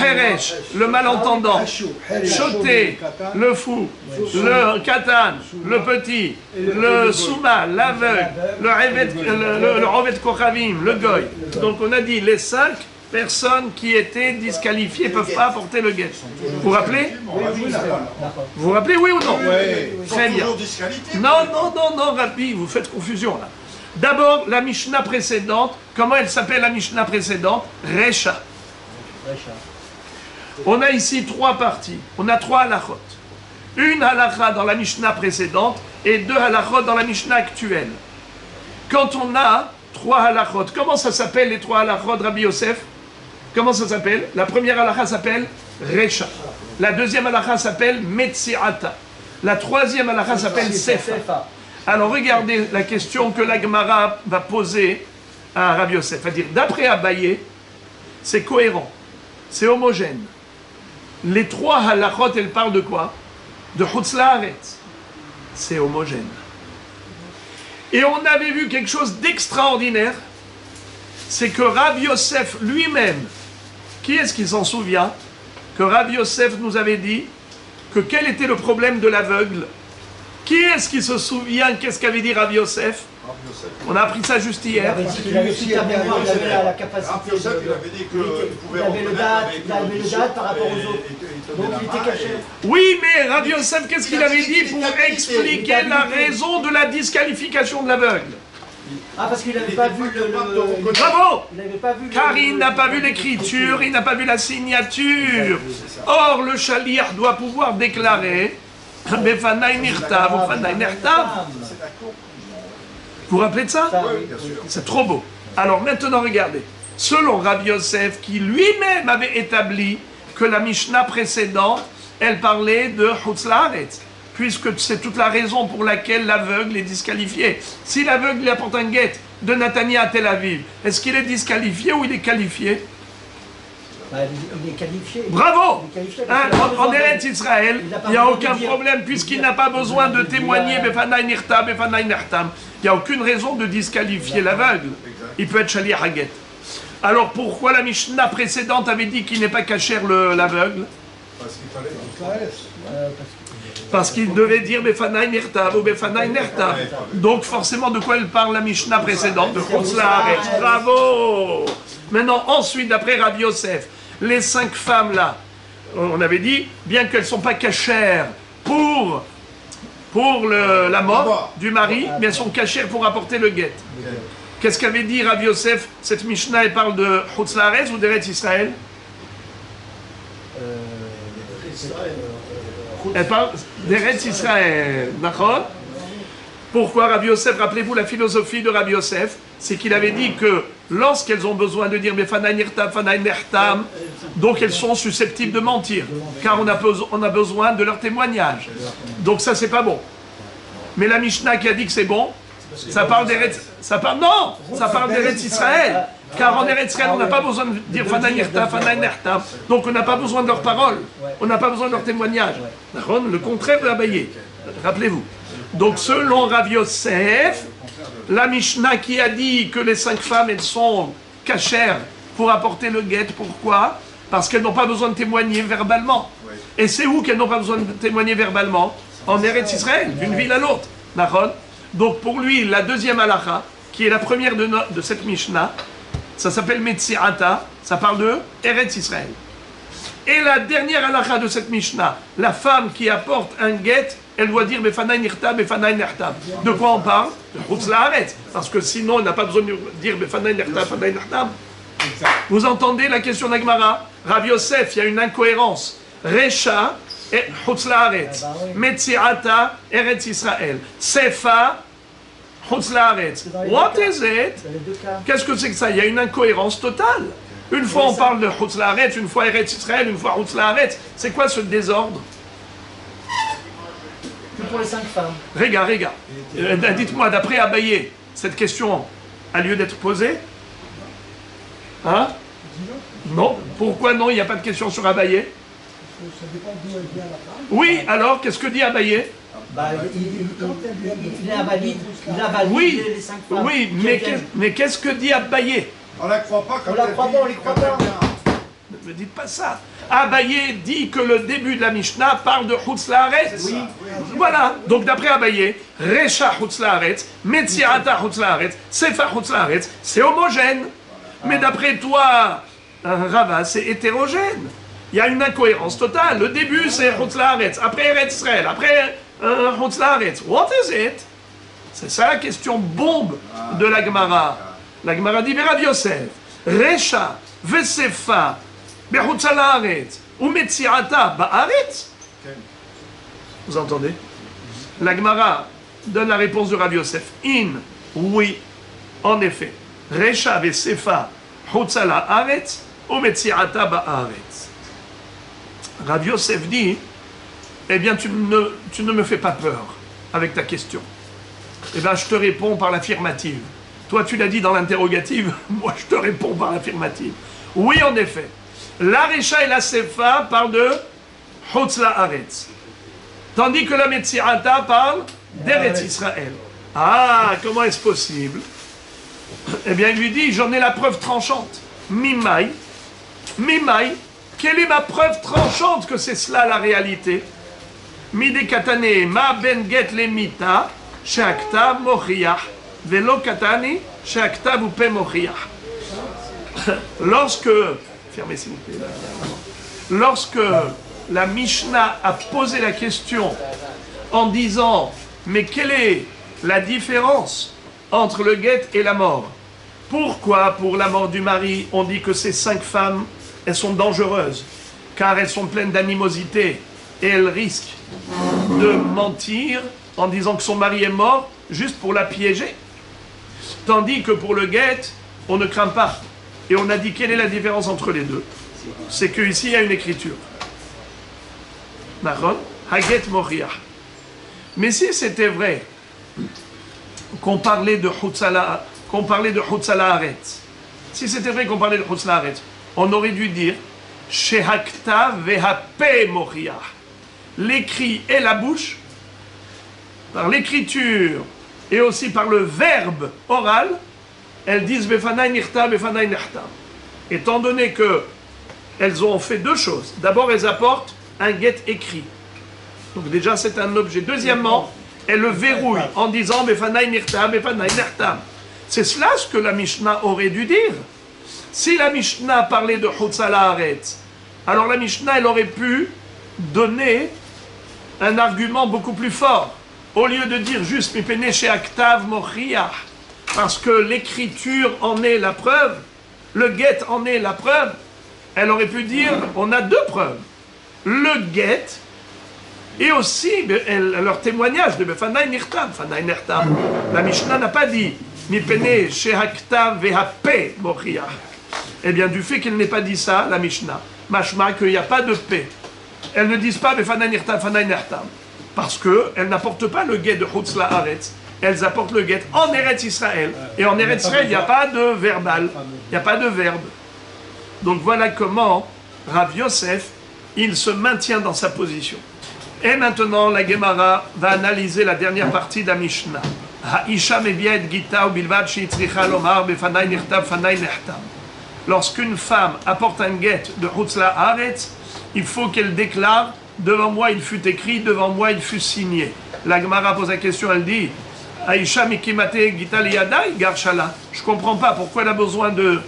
Heresh, le malentendant. Shoté, le fou. Le Katan, le petit. Le Souma, l'aveugle. Le Rovet Kochavim, le Goy. Donc on a dit les 5 personnes qui étaient disqualifiées ne peuvent pas apporter le guet. Vous vous rappelez? Vous vous rappelez, oui ou non? Très bien. Non, Rabbi, vous faites confusion là. D'abord, la Mishnah précédente, comment elle s'appelle la Mishnah précédente? Resha. On a ici 3 parties. On a 3 halachot. Une halacha dans la Mishnah précédente et 2 halachot dans la Mishnah actuelle. Quand on a 3 halachot, comment ça s'appelle les 3 halachot, Rabbi Yosef? Comment ça s'appelle? La première halakha s'appelle Resha. La deuxième halakha s'appelle Metziata. La troisième halakha s'appelle Sefa. Alors regardez la question que la Gemara va poser à Rabbi Yosef. C'est-à-dire, d'après Abaye, c'est cohérent, c'est homogène. Les 3 halachot, elles parlent de quoi? De Chutz La'aretz. C'est homogène. Et on avait vu quelque chose d'extraordinaire, c'est que Rav Yosef lui-même, qui est-ce qui s'en souvient, que Rav Yosef nous avait dit que quel était le problème de l'aveugle Qui est-ce qui se souvient qu'est-ce qu'avait dit Rav Yosef? On a appris ça juste Il hier. avait dit qu'il avait toute la mémoire, il avait la capacité. Rav Yosef, il avait dit qu'il pouvait Il avait le date par rapport aux autres. Donc il était caché. Oui, mais Rav Yosef, qu'est-ce qu'il avait dit pour expliquer la raison de la disqualification de l'aveugle? Ah, parce qu'il n'avait pas vu le... Bravo! Il n'avait pas vu Car il n'a pas vu l'écriture, il n'a pas vu la signature. Or, le shaliach doit pouvoir déclarer Befanai Nirtav ou Fanai Nertav. Vous vous rappelez de ça? Oui, bien sûr. C'est trop beau. Alors maintenant, regardez. Selon Rabbi Yosef, qui lui-même avait établi que la Mishnah précédente, elle parlait de Chutz La'aretz, puisque c'est toute la raison pour laquelle l'aveugle est disqualifié. Si l'aveugle il apporte un guet de Natania à Tel Aviv, est-ce qu'il est disqualifié ou il est qualifié? Il est qualifié. Bravo! Il est qualifié Hein, parce qu'il a pas en besoin Eretz de- Israël, il a pas il n'y a besoin aucun de dire. problème puisqu'il n'a pas besoin de témoigner Befanai Nirta, Befanai Nertam. Il n'y a aucune raison de disqualifier l'aveugle. Il peut être Shaliach Haget. Alors pourquoi la Mishnah précédente avait dit qu'il n'est pas cachère l'aveugle? Parce qu'il fallait. Parce qu'il devait dire Befanai Nirtav ou Befanai Nertav. Donc forcément, de quoi elle parle la Mishnah précédente? De Chutz La'aretz. Bravo! Maintenant, ensuite, d'après Rabbi Yosef, les 5 femmes là, on avait dit, bien qu'elles ne sont pas cachères pour la mort du mari, mais elles sont cachères pour apporter le guet. Qu'est-ce qu'avait dit Rabbi Yosef? Cette Mishnah, elle parle de Chutz La'aretz ou d'Eretz Israël? Elle parle d'Eretz Israël, d'accord? Pourquoi Rabbi Yosef? Rappelez-vous la philosophie de Rabbi Yosef, c'est qu'il avait dit que lorsqu'elles ont besoin de dire Befanai Nirtam, Fanai Nertam, donc elles sont susceptibles de mentir, car on a besoin de leur témoignage. Donc ça, c'est pas bon. Mais la Mishnah qui a dit que c'est bon, ça parle d'Eretz, ça parle d'Eretz Israël. Car en Eretz Israël, on n'a pas besoin de dire Fanai Nirtam, Fanai Nertam. Donc on n'a pas besoin de leurs paroles, on n'a pas besoin de leur témoignage. Le contraire de Abaye. Rappelez-vous. Donc selon Rav Yosef, la Mishnah qui a dit que les 5 femmes, elles sont cachères pour apporter le guet. Pourquoi? Parce qu'elles n'ont pas besoin de témoigner verbalement. Et c'est où qu'elles n'ont pas besoin de témoigner verbalement? En Eretz Israël, d'une ville à l'autre. Donc pour lui, la deuxième halakha, qui est la première de cette Mishnah, ça s'appelle Metsi'ata, ça parle de Eretz Israël. Et la dernière halakha de cette Mishnah, la femme qui apporte un guet, elle doit dire Befanai Nirtam, Befanai Nertam. De quoi on parle? De Chutz La'aretz. Parce que sinon, on n'a pas besoin de dire Befanai Nirtam, Befanai Nertam. Vous entendez la question d'Agmara? Rav Yosef, il y a une incohérence. Recha et Chutz La'aretz. Metsi'ata, Eretz Israël. Sefa, Chutz La'aretz. What is it? Qu'est-ce que c'est que ça? Il y a une incohérence totale. Une fois on parle de Chutz La'aretz, une fois Eretz Israël, une fois Chutz La'aretz. C'est quoi ce désordre? Que pour les 5 femmes. Regarde. Dites-moi, d'après Abaye, cette question a lieu d'être posée? Hein? Non. Pourquoi non? Il n'y a pas de question sur Abaye? Oui, alors, qu'est-ce que dit Abaye? Bah, il invalide Oui, les 5 femmes. oui, mais qu'est-ce que dit Abaye? On la croit pas quand On la elle croit dit- pas, on les croit quand pas. elle vient. Ne me dites pas ça. Abaye dit que le début de la Mishnah parle de Chutz La'aretz. Oui. Voilà. Donc d'après Abaye, Recha Chutz La'aretz, Metsi'ata Chutz La'aretz, Sefa Chutz La'aretz, c'est homogène. Mais d'après toi, Rava, c'est hétérogène. Il y a une incohérence totale. Le début, c'est Chutz La'aretz. Après Eretz Israël. Après Chutz La'aretz. What is it? C'est ça la question bombe de la Gemara. La Gemara dit, Rav Yosef, Recha, Vesefa, Bechutz La'aretz, ou Metsi'ata Ba'aretz. Vous entendez? La Gemara donne la réponse de Rav Yosef. Oui, en effet. Recha Vesefa, Chutz La'aretz, ou Metsi'ata Ba'aretz. Rav Yosef dit, eh bien, tu ne me fais pas peur avec ta question. Eh bien, je te réponds par l'affirmative. Toi, tu l'as dit dans l'interrogative, moi, je te réponds par l'affirmative. Oui, en effet. La Recha et la Sefa parlent de Chutz La'aretz. Tandis que la Metsi'ata parle d'Eretz Israël. Ah, comment est-ce possible? Eh bien, il lui dit, j'en ai la preuve tranchante. Mimai, quelle est ma preuve tranchante que c'est cela la réalité? Mide katane ma ben get lemita sheaktav mochiach velo katani sheaktav upe mochiach. Lorsque la Mishnah a posé la question en disant mais quelle est la différence entre le guet et la mort? Pourquoi pour la mort du mari on dit que ces 5 femmes elles sont dangereuses car elles sont pleines d'animosité et elles risquent de mentir en disant que son mari est mort juste pour la piéger, tandis que pour le guet on ne craint pas. Et on a dit quelle est la différence entre les deux? C'est qu'ici il y a une écriture. Nachon, Haget Moriach. Mais si c'était vrai qu'on parlait de Hutzala Haaretz, si c'était vrai qu'on parlait de Hutzala Haaretz, on aurait dû dire Shehakta vehape Moriach. L'écrit et la bouche, par l'écriture et aussi par le verbe oral, elles disent Befanai Nirta, Befanai Nehta. Étant donné que elles ont fait 2 choses. D'abord, elles apportent un guet écrit. Donc déjà, c'est un objet. Deuxièmement, elles le verrouillent en disant Befanai Nirta, Befanai Nehta. C'est cela ce que la Mishnah aurait dû dire. Si la Mishnah parlait de Hutzala Haaretz, alors la Mishnah, elle aurait pu donner un argument beaucoup plus fort. Au lieu de dire juste Mipene Sheaktav Mochiach, parce que l'écriture en est la preuve, le guet en est la preuve, elle aurait pu dire, on a 2 preuves. Le guet et aussi leur témoignage de Befanai Nirtam, Fanai Nirtam. La Mishnah n'a pas dit Mipene Shehaktav Vehape Mochiach. Eh bien, du fait qu'elle n'ait pas dit ça, la Mishnah, mashma qu'il n'y a pas de paix. Elles ne disent pas Befanai Nirtam, Fanai Nirtam. Parce qu'elles n'apportent pas le guet de Hutzla Haaretz. Elles apportent le guet en Eretz Israël. Et en Eretz Israël, il n'y a pas de verbal. Il n'y a pas de verbe. Donc voilà comment Rav Yosef, il se maintient dans sa position. Et maintenant, la Gemara va analyser la dernière partie de la Mishnah. Ha'isha mebia et gita ou bilvad she'itzricha lomar befanai nirtav fanai nehtam. Lorsqu'une femme apporte un guet de Hutzla Haaretz, il faut qu'elle déclare devant moi il fut écrit, devant moi il fut signé. La Gemara pose la question, elle dit Aïcha mikimate gita liyadai garshala. Je ne comprends pas pourquoi elle a besoin de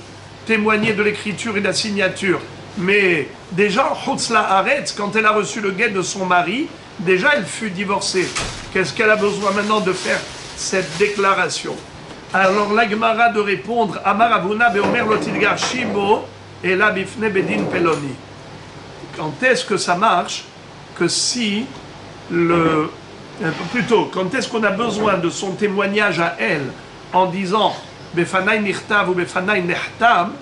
témoigner de l'écriture et de la signature. Mais déjà, Hutzla Haaretz, quand elle a reçu le guet de son mari, déjà elle fut divorcée. Qu'est-ce qu'elle a besoin maintenant de faire cette déclaration? Alors la Gemara de répondre Amar Avuna beomer lotidgar shibo et la bifne bedin peloni. Quand est-ce que ça marche? Que si plutôt, quand est-ce qu'on a besoin de son témoignage à elle en disant Befanai nirtav ou Befanai nehtam,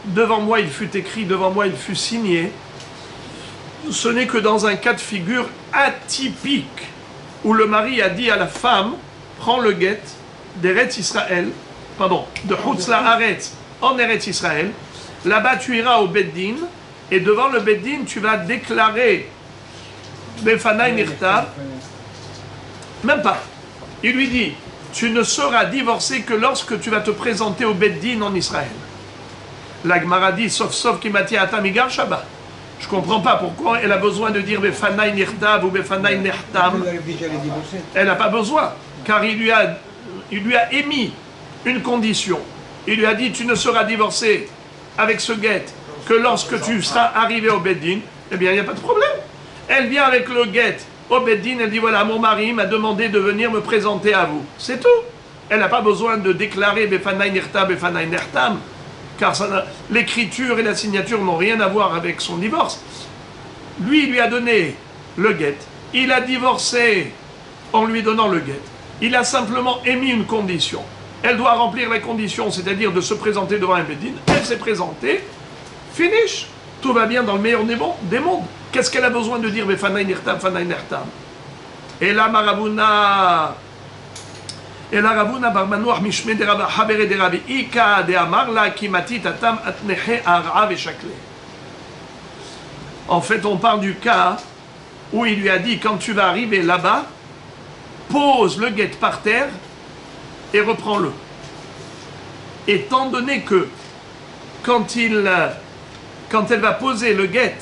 devant moi il fut écrit, devant moi il fut signé, ce n'est que dans un cas de figure atypique où le mari a dit à la femme prends le guet d'Eretz Israël, de Hutzla Haaretz en Eretz Israël, là-bas tu iras au Beddin et devant le Beddin tu vas déclarer Befanai nirtav. Même pas. Il lui dit tu ne seras divorcé que lorsque tu vas te présenter au Beddin en Israël. La Gemara dit sauf qui m'a atamigar Shabbat. Je comprends pas pourquoi elle a besoin de dire Befanai nirtav ou Befanai nehtam. Elle n'a pas besoin, car il lui a émis une condition. Il lui a dit tu ne seras divorcé avec ce guet que lorsque tu seras arrivé au Beddin. Eh bien il n'y a pas de problème. Elle vient avec le guet au Beddin, elle dit voilà mon mari m'a demandé de venir me présenter à vous. C'est tout. Elle n'a pas besoin de déclarer Befanai nirtav, Befanai nehtam, car l'écriture et la signature n'ont rien à voir avec son divorce. Lui, il lui a donné le guet. Il a divorcé en lui donnant le guet. Il a simplement émis une condition. Elle doit remplir la condition, c'est-à-dire de se présenter devant un Beddin. Elle s'est présentée. Finish. Tout va bien dans le meilleur des mondes. Qu'est-ce qu'elle a besoin de dire Befanai nirtam, Fanai nehtam? Et là, Maravuna barmanouach mishme de rabba habere de rabbi ika de amarla kimati tatam atnehe ara veshakle. En fait, on parle du cas où il lui a dit quand tu vas arriver là-bas, pose le guet par terre et reprends-le. Étant donné que quand elle va poser le guet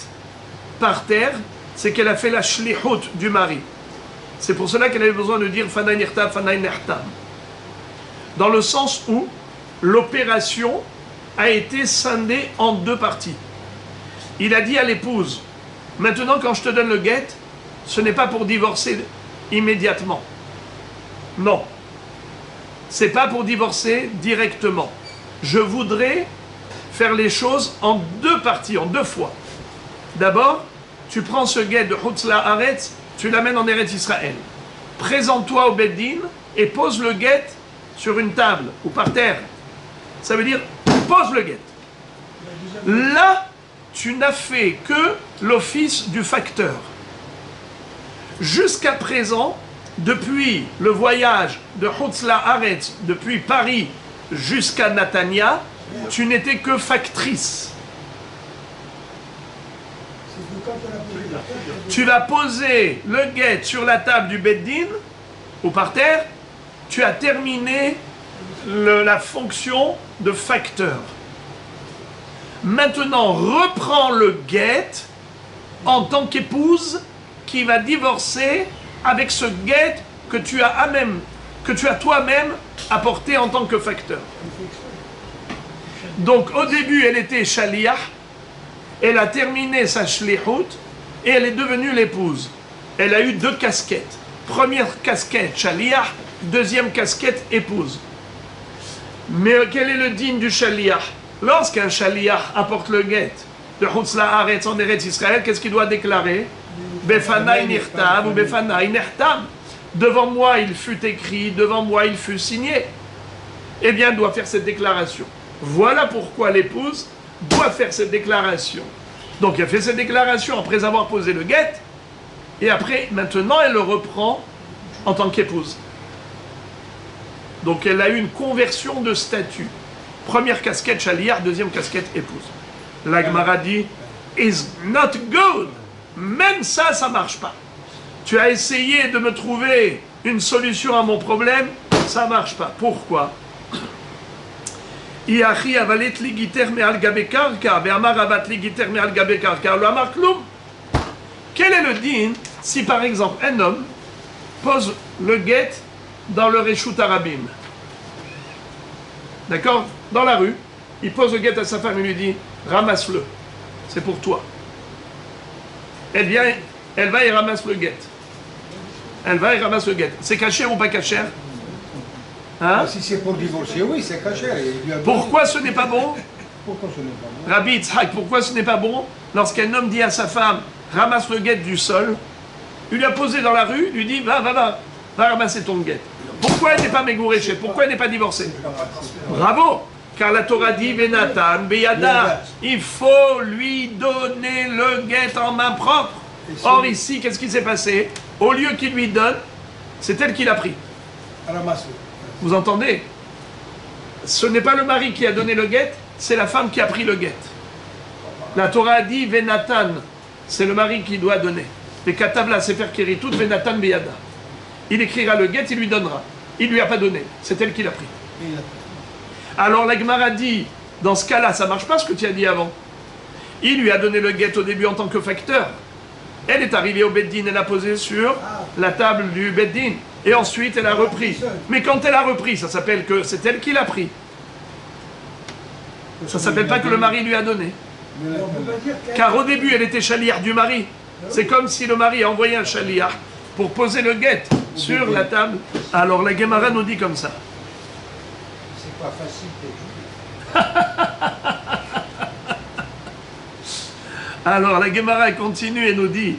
par terre, c'est qu'elle a fait la shlichut du mari. C'est pour cela qu'elle avait besoin de dire Fanay Nirtab, Fanay Nertam. Dans le sens où l'opération a été scindée en deux parties. Il a dit à l'épouse, maintenant quand je te donne le guet, ce n'est pas pour divorcer immédiatement. Non. C'est pas pour divorcer directement. Je voudrais faire les choses en deux parties, en deux fois. D'abord, tu prends ce guet de Hutzla Haaretz, tu l'amènes en Eretz Israël. Présente-toi au Beddin et pose le guet sur une table ou par terre. Ça veut dire, pose le guet. Là, tu n'as fait que l'office du facteur. Jusqu'à présent, depuis le voyage de Hutzla Haaretz, depuis Paris jusqu'à Natania, tu n'étais que factrice. Tu vas poser le guet sur la table du Beddin ou par terre, tu as terminé la fonction de facteur. Maintenant, reprends le guet en tant qu'épouse qui va divorcer avec ce guet que tu as toi-même apporté en tant que facteur. Donc au début elle était shaliach, elle a terminé sa shlichut et elle est devenue l'épouse. Elle a eu deux casquettes. Première casquette shaliach, deuxième casquette épouse. Mais quel est le digne du shaliach? Lorsqu'un shaliach apporte le guet de Hutzla Haaretz en Eretz Israël, qu'est-ce qu'il doit déclarer? Befanai nirtav ou befanai nehtam. Devant moi il fut écrit, devant moi il fut signé. Eh bien, elle doit faire cette déclaration. Voilà pourquoi l'épouse doit faire cette déclaration. Donc, elle fait cette déclaration après avoir posé le guet, et après, maintenant, elle le reprend en tant qu'épouse. Donc, elle a eu une conversion de statut. Première casquette shaliach, deuxième casquette épouse. La Gemara dit, is not good. Même ça, ça marche pas. Tu as essayé de me trouver une solution à mon problème, ça marche pas. Pourquoi? Quel est le din si par exemple un homme pose le guet dans le Reshut Arabim? D'accord? Dans la rue, il pose le guet à sa femme et lui dit ramasse-le, c'est pour toi. Elle vient, elle va et ramasse le guet. Elle va et ramasse le guet. C'est caché ou pas caché? Hein? Si c'est pour divorcer, oui, c'est caché. Pourquoi ce n'est pas bon? Pourquoi ce n'est pas bon? Rabbi Yitzhak, pourquoi ce n'est pas bon lorsqu'un homme dit à sa femme ramasse le guet du sol, il lui a posé dans la rue, lui dit va ramasser ton guet. Pourquoi elle n'est pas mégourée? Pourquoi elle n'est pas divorcée? Bravo, car la Torah dit Venatan Beyada, il faut lui donner le guet en main propre. Or ici, qu'est-ce qui s'est passé? Au lieu qu'il lui donne, c'est elle qui l'a pris. Ramasse-le. Vous entendez? Ce n'est pas le mari qui a donné le guet, c'est la femme qui a pris le guet. La Torah a dit Venatan, c'est le mari qui doit donner. Et Katabla Sefer Keritut Venatan Beyada. Il écrira le guet, il lui donnera. Il ne lui a pas donné, c'est elle qui l'a pris. Alors la Gemara dit, dans ce cas-là, ça ne marche pas ce que tu as dit avant. Il lui a donné le guet au début en tant que facteur. Elle est arrivée au Beddin, elle a posé sur la table du Beddin. Et ensuite, elle a repris. Mais quand elle a repris, ça s'appelle que c'est elle qui l'a pris. Ça ne s'appelle pas que le mari lui a donné. Car au début, elle était chaliard du mari. C'est comme si le mari a envoyé un chaliard pour poser le guet sur la table. Alors la Gemara nous dit comme ça. C'est pas facile de Alors la Gemara continue et nous dit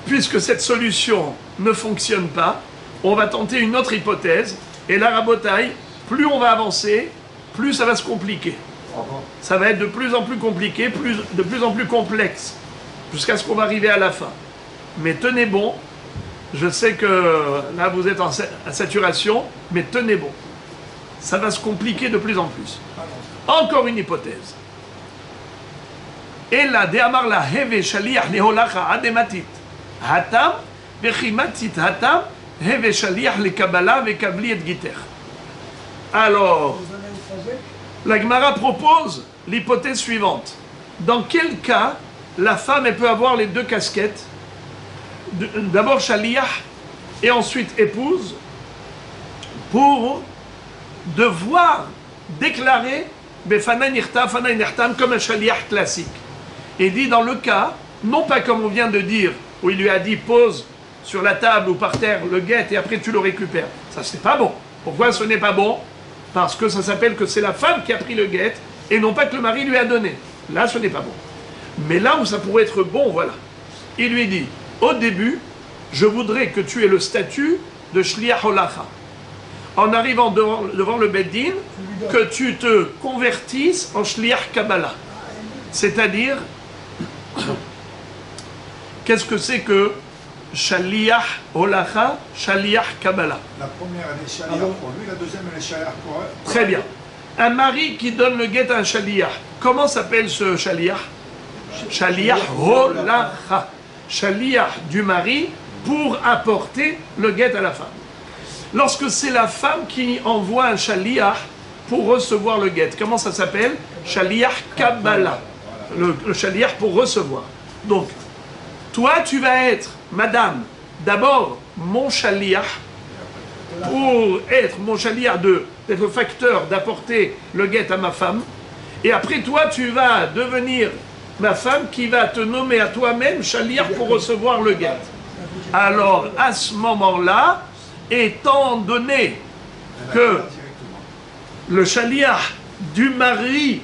puisque cette solution ne fonctionne pas, on va tenter une autre hypothèse, et la rabotaille, plus on va avancer, plus ça va se compliquer. Ça va être de plus en plus compliqué, de plus en plus complexe, jusqu'à ce qu'on va arriver à la fin. Mais tenez bon, je sais que là vous êtes en saturation, mais tenez bon. Ça va se compliquer de plus en plus. Encore une hypothèse. Et là, de amar la heve shaliach leholacha adematit. Hatam, bechimatit hatam, heve shaliach le kabbalah ve kabli et giter. Alors, La Gemara propose l'hypothèse suivante. Dans quel cas la femme, elle peut avoir les deux casquettes? D'abord shaliach et ensuite épouse, pour devoir déclarer Befana nirtam, Fana nirtam comme un shaliach classique. Et dit dans le cas, non pas comme on vient de dire, où il lui a dit pose sur la table ou par terre le guet et après tu le récupères. Ça, c'est pas bon. Pourquoi ce n'est pas bon? Parce que ça s'appelle que c'est la femme qui a pris le guet et non pas que le mari lui a donné. Là, ce n'est pas bon. Mais là où ça pourrait être bon, voilà. Il lui dit, au début, je voudrais que tu aies le statut de shliach holacha. En arrivant devant le Beddin, que tu te convertisses en shliach kabbalah. C'est-à-dire, qu'est-ce que c'est que shaliach holacha, shaliach kabbalah? La première, elle est shaliach pour lui, la deuxième, elle est shaliach pour elle. Très bien. Un mari qui donne le guet à un shaliach, comment s'appelle ce shaliach? Shaliach holacha. Shaliach du mari pour apporter le guet à la femme. Lorsque c'est la femme qui envoie un shaliach pour recevoir le guet, comment ça s'appelle? Shaliach kabbalah. Le shaliach pour recevoir. Donc, toi, tu vas être, madame, d'abord mon shaliach, pour être mon shaliach d'être le facteur d'apporter le guet à ma femme. Et après, toi, tu vas devenir ma femme qui va te nommer à toi-même shaliach pour recevoir le guet. Alors, à ce moment-là, étant donné que le shaliach du mari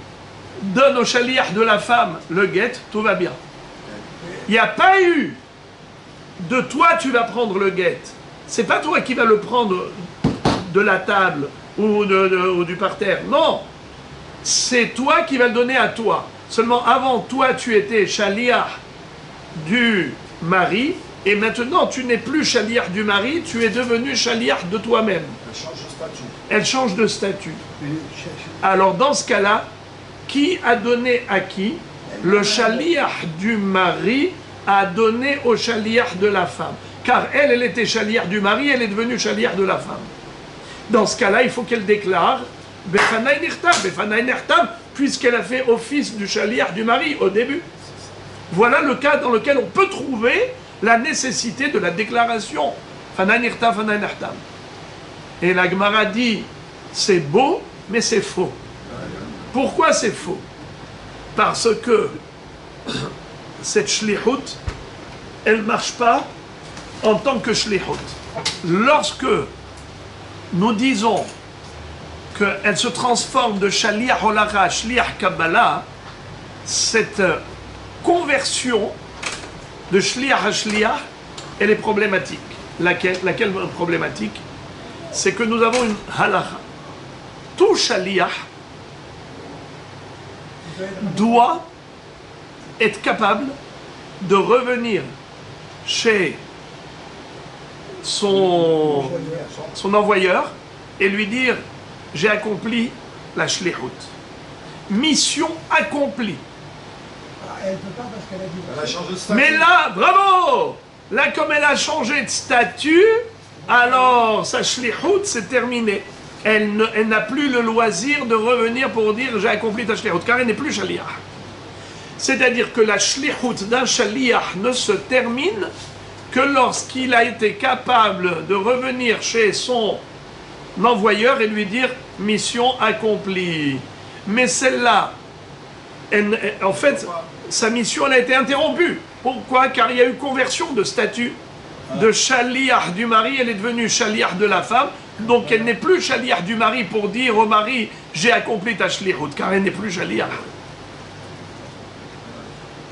donne au shaliach de la femme le guet, tout va bien. Il n'y a pas eu de toi tu vas prendre le guet. C'est pas toi qui vas le prendre de la table ou du parterre. Non, c'est toi qui vas le donner à toi. Seulement avant, toi tu étais shaliach du mari et maintenant tu n'es plus shaliach du mari, tu es devenu shaliach de toi-même. Elle change de statut. Elle change de statut. Alors dans ce cas-là, qui a donné à qui? Le shaliach du mari a donné au shaliach de la femme. Car elle était shaliach du mari, elle est devenue shaliach de la femme. Dans ce cas-là, il faut qu'elle déclare Befanaï nirtam, puisqu'elle a fait office du shaliach du mari au début. Voilà le cas dans lequel on peut trouver la nécessité de la déclaration. Fanaï nirtam, Fanaï nirtam. Et la Gemara dit, c'est beau, mais c'est faux. Pourquoi c'est faux? Parce que cette shlichut, elle ne marche pas en tant que shlichut. Lorsque nous disons qu'elle se transforme de shaliach holacha à shliach kabbalah, cette conversion de shliach à shliach, elle est problématique. Laquelle problématique? C'est que nous avons une halacha. Tout shaliach doit être capable de revenir chez son envoyeur et lui dire « J'ai accompli la shlichut ». Mission accomplie. Elle ne peut pas parce qu'elle a dit. Elle a changé de statut. Mais là, bravo! Là, comme elle a changé de statut, alors sa shlichut, c'est terminé. Elle n'a plus le loisir de revenir pour dire j'ai accompli ta shlichut, car elle n'est plus shaliach. C'est-à-dire que la shlichut d'un shaliach ne se termine que lorsqu'il a été capable de revenir chez son envoyeur et lui dire mission accomplie. Mais celle-là, en fait, sa mission elle a été interrompue. Pourquoi? Car il y a eu conversion de statut. De shaliach du mari, elle est devenue shaliach de la femme. Donc elle n'est plus shaliach du mari pour dire au mari j'ai accompli ta shlichut, car elle n'est plus shaliach.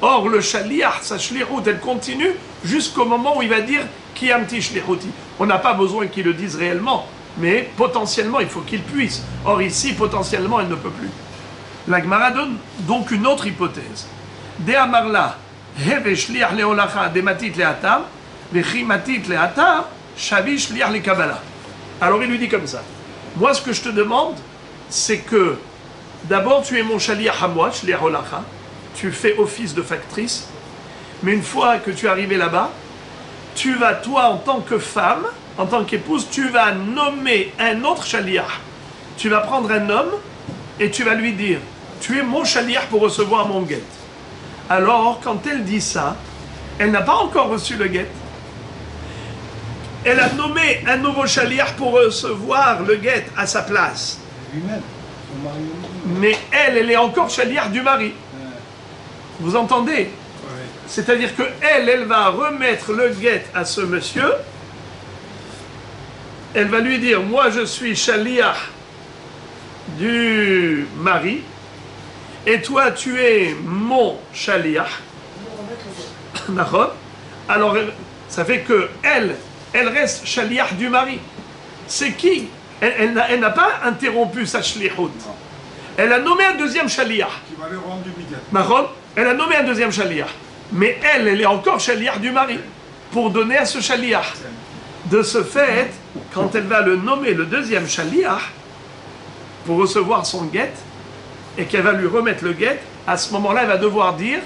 Or le shaliach, sa shlichut, elle continue jusqu'au moment où il va dire Kiyamti shlichuti. On n'a pas besoin qu'il le dise réellement, mais potentiellement il faut qu'il puisse. Or ici, potentiellement, elle ne peut plus. La Gemara donne donc une autre hypothèse. De amarla, heve shliach leolacha dematit leatam, vechimatit leatam, shavi shliach le kabbalah. Alors il lui dit comme ça. Moi, ce que je te demande, c'est que d'abord tu es mon shaliach à moi, shliach holacha, tu fais office de factrice, mais une fois que tu es arrivé là-bas, tu vas, toi, en tant que femme, en tant qu'épouse, tu vas nommer un autre shaliach. Tu vas prendre un homme et tu vas lui dire, tu es mon chaliach pour recevoir mon guet. Alors, quand elle dit ça, elle n'a pas encore reçu le guet. Elle a nommé un nouveau chaliach pour recevoir le guet à sa place. Lui-même, son mari lui-même. Mais elle est encore chaliach du mari. Vous entendez? C'est-à-dire que elle va remettre le guet à ce monsieur. Elle va lui dire, moi je suis chaliach du mari, et toi tu es mon chaliach. Alors ça fait que elle reste chaliach du mari. C'est qui? Elle n'a pas interrompu sa shlichut. Elle a nommé un deuxième chaliach. Qui va lui rendre du bigat. Elle a nommé un deuxième chaliach. Mais elle est encore chaliach du mari pour donner à ce chaliach. De ce fait, quand elle va le nommer le deuxième chaliach pour recevoir son guet et qu'elle va lui remettre le guet, à ce moment-là, elle va devoir dire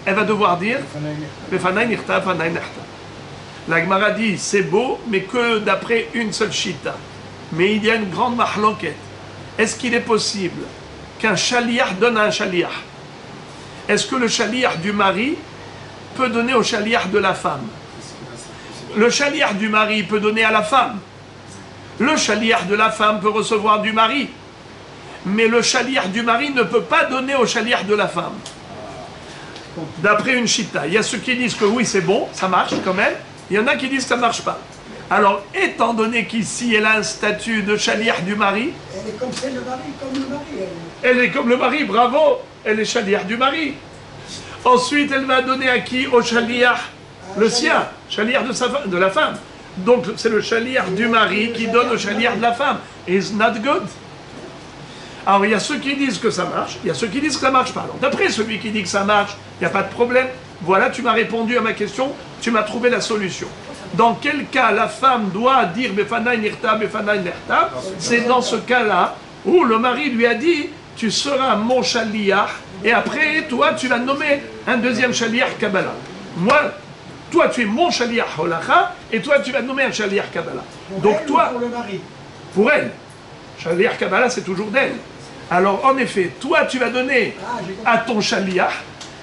Befanai nirta, fanai nirta. La Gemara dit c'est beau, mais que d'après une seule chita. Mais il y a une grande mahloket. Est-ce qu'il est possible qu'un chaliach donne à un chaliach? Est-ce que le chaliach du mari peut donner au chaliach de la femme? Le chaliach du mari peut donner à la femme. Le chaliach de la femme peut recevoir du mari. Mais le chaliach du mari ne peut pas donner au chaliach de la femme. D'après une chita. Il y a ceux qui disent que oui, c'est bon, ça marche quand même. Il y en a qui disent que ça ne marche pas. Alors, étant donné qu'ici, elle a un statut de chaliach du mari, Elle est comme celle de mari, comme le mari. elle est comme le mari, bravo, elle est chaliach du mari. Ensuite, elle va donner à qui? Au chaliach, le sien, chaliach de la femme. Donc, c'est le chaliach du mari qui donne au chaliach de la femme. It's not good. Alors, il y a ceux qui disent que ça marche, il y a ceux qui disent que ça ne marche pas. Alors, d'après celui qui dit que ça marche, il n'y a pas de problème. Voilà, tu m'as répondu à ma question, tu m'as trouvé la solution. Dans quel cas la femme doit dire Befanai nirta, Befanai nirta? C'est dans ce cas-là où le mari lui a dit tu seras mon chaliach et après toi tu vas nommer un deuxième chaliach Kabbalah. Moi, toi tu es mon chaliach holacha et toi tu vas nommer un chaliach Kabbalah. Donc elle toi, ou pour le mari. pour elle, chaliach Kabbalah c'est toujours d'elle. Alors en effet, toi tu vas donner à ton chaliach,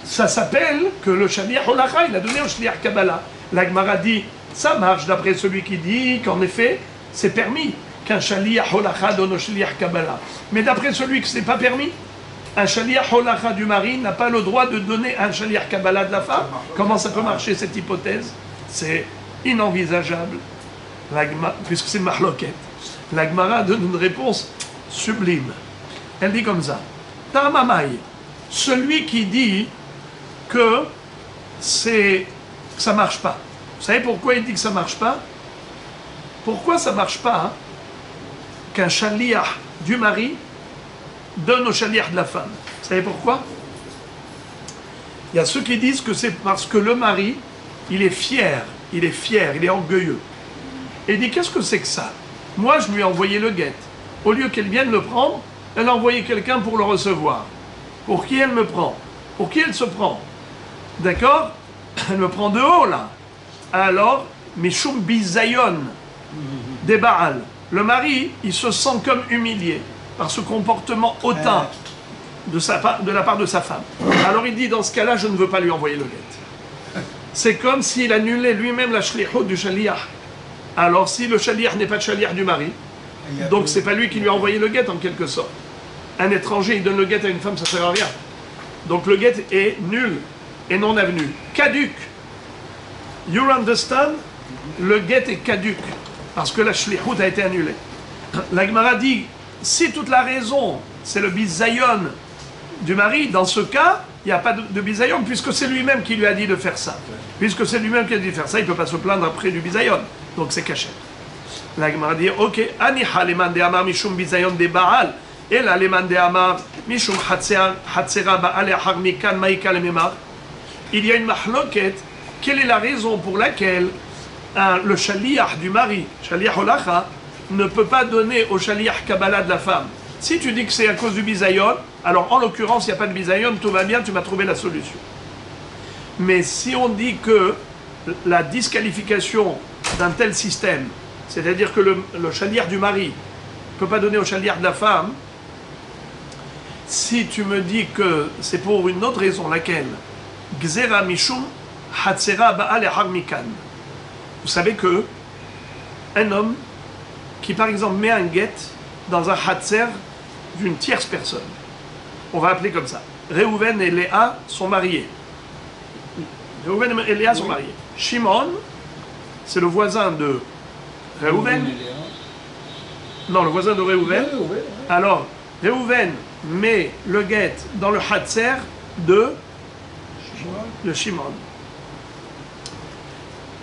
ça s'appelle que le chaliach holacha il a donné au chaliach Kabbalah. La Gemara dit ça marche d'après celui qui dit qu'en effet, c'est permis qu'un chaliach holacha donne au chaliach Kabbalah. Mais d'après celui que ce n'est pas permis, un chaliach holacha du mari n'a pas le droit de donner un chaliach Kabbalah de la femme. Comment ça peut marcher cette hypothèse? C'est inenvisageable, puisque c'est mahloket. La Gemara donne une réponse sublime. Elle dit comme ça. Tamamai, celui qui dit que ça ne marche pas. Vous savez pourquoi il dit que ça ne marche pas? Pourquoi ça ne marche pas qu'un chaliach du mari donne au chaliach de la femme? Vous savez pourquoi? Il y a ceux qui disent que c'est parce que le mari, il est fier, il est orgueilleux. Et il dit, qu'est-ce que c'est que ça? Moi, je lui ai envoyé le guet. Au lieu qu'elle vienne le prendre, elle a envoyé quelqu'un pour le recevoir. Pour qui elle me prend? Pour qui elle se prend? D'accord? Elle me prend de haut, là. Alors, Mishum Bizayon, des Baal. Le mari, il se sent comme humilié par ce comportement hautain de la part de sa femme. Alors il dit, dans ce cas-là, je ne veux pas lui envoyer le guet. C'est comme s'il annulait lui-même la shlichut du shaliach. Alors si le shaliach n'est pas le shaliach du mari, donc c'est pas lui qui lui a envoyé le guet en quelque sorte. Un étranger, il donne le guet à une femme, ça ne sert à rien. Donc le guet est nul et non avenu. Caduc. You understand? Le guet est caduc parce que la shlichut a été annulée. La Gemara dit, si toute la raison c'est le bizayon du mari, dans ce cas, il n'y a pas de bizayon puisque c'est lui-même qui lui a dit de faire ça. Puisque c'est lui-même qui a dit de faire ça, il ne peut pas se plaindre après du bizayon. Donc c'est caché. La Gemara dit, ok, aniha leman de amar mishum bizayon de Baal, et la leman de amar mishum hatzera Baal et harmikan maïka le memar. Il y a une mahloket. Quelle est la raison pour laquelle le shaliach du mari, shaliach holacha, ne peut pas donner au shaliach Kabbalah de la femme? Si tu dis que c'est à cause du bizayon, alors en l'occurrence il n'y a pas de bizayon, tout va bien, tu m'as trouvé la solution. Mais si on dit que la disqualification d'un tel système, c'est-à-dire que le shaliach du mari ne peut pas donner au shaliach de la femme, Si tu me dis que c'est pour une autre raison, laquelle? Gzera mishum hatzera ba'al harmikan. Vous savez que un homme qui par exemple met un guet dans un hatzer d'une tierce personne, on va appeler comme ça. Réhouven et Léa sont mariés. Réhouven et Léa sont mariés. Shimon, c'est le voisin de Réhouven. Non, le voisin de Réhouven. Alors, Réhouven met le guet dans le hatzer de Shimon.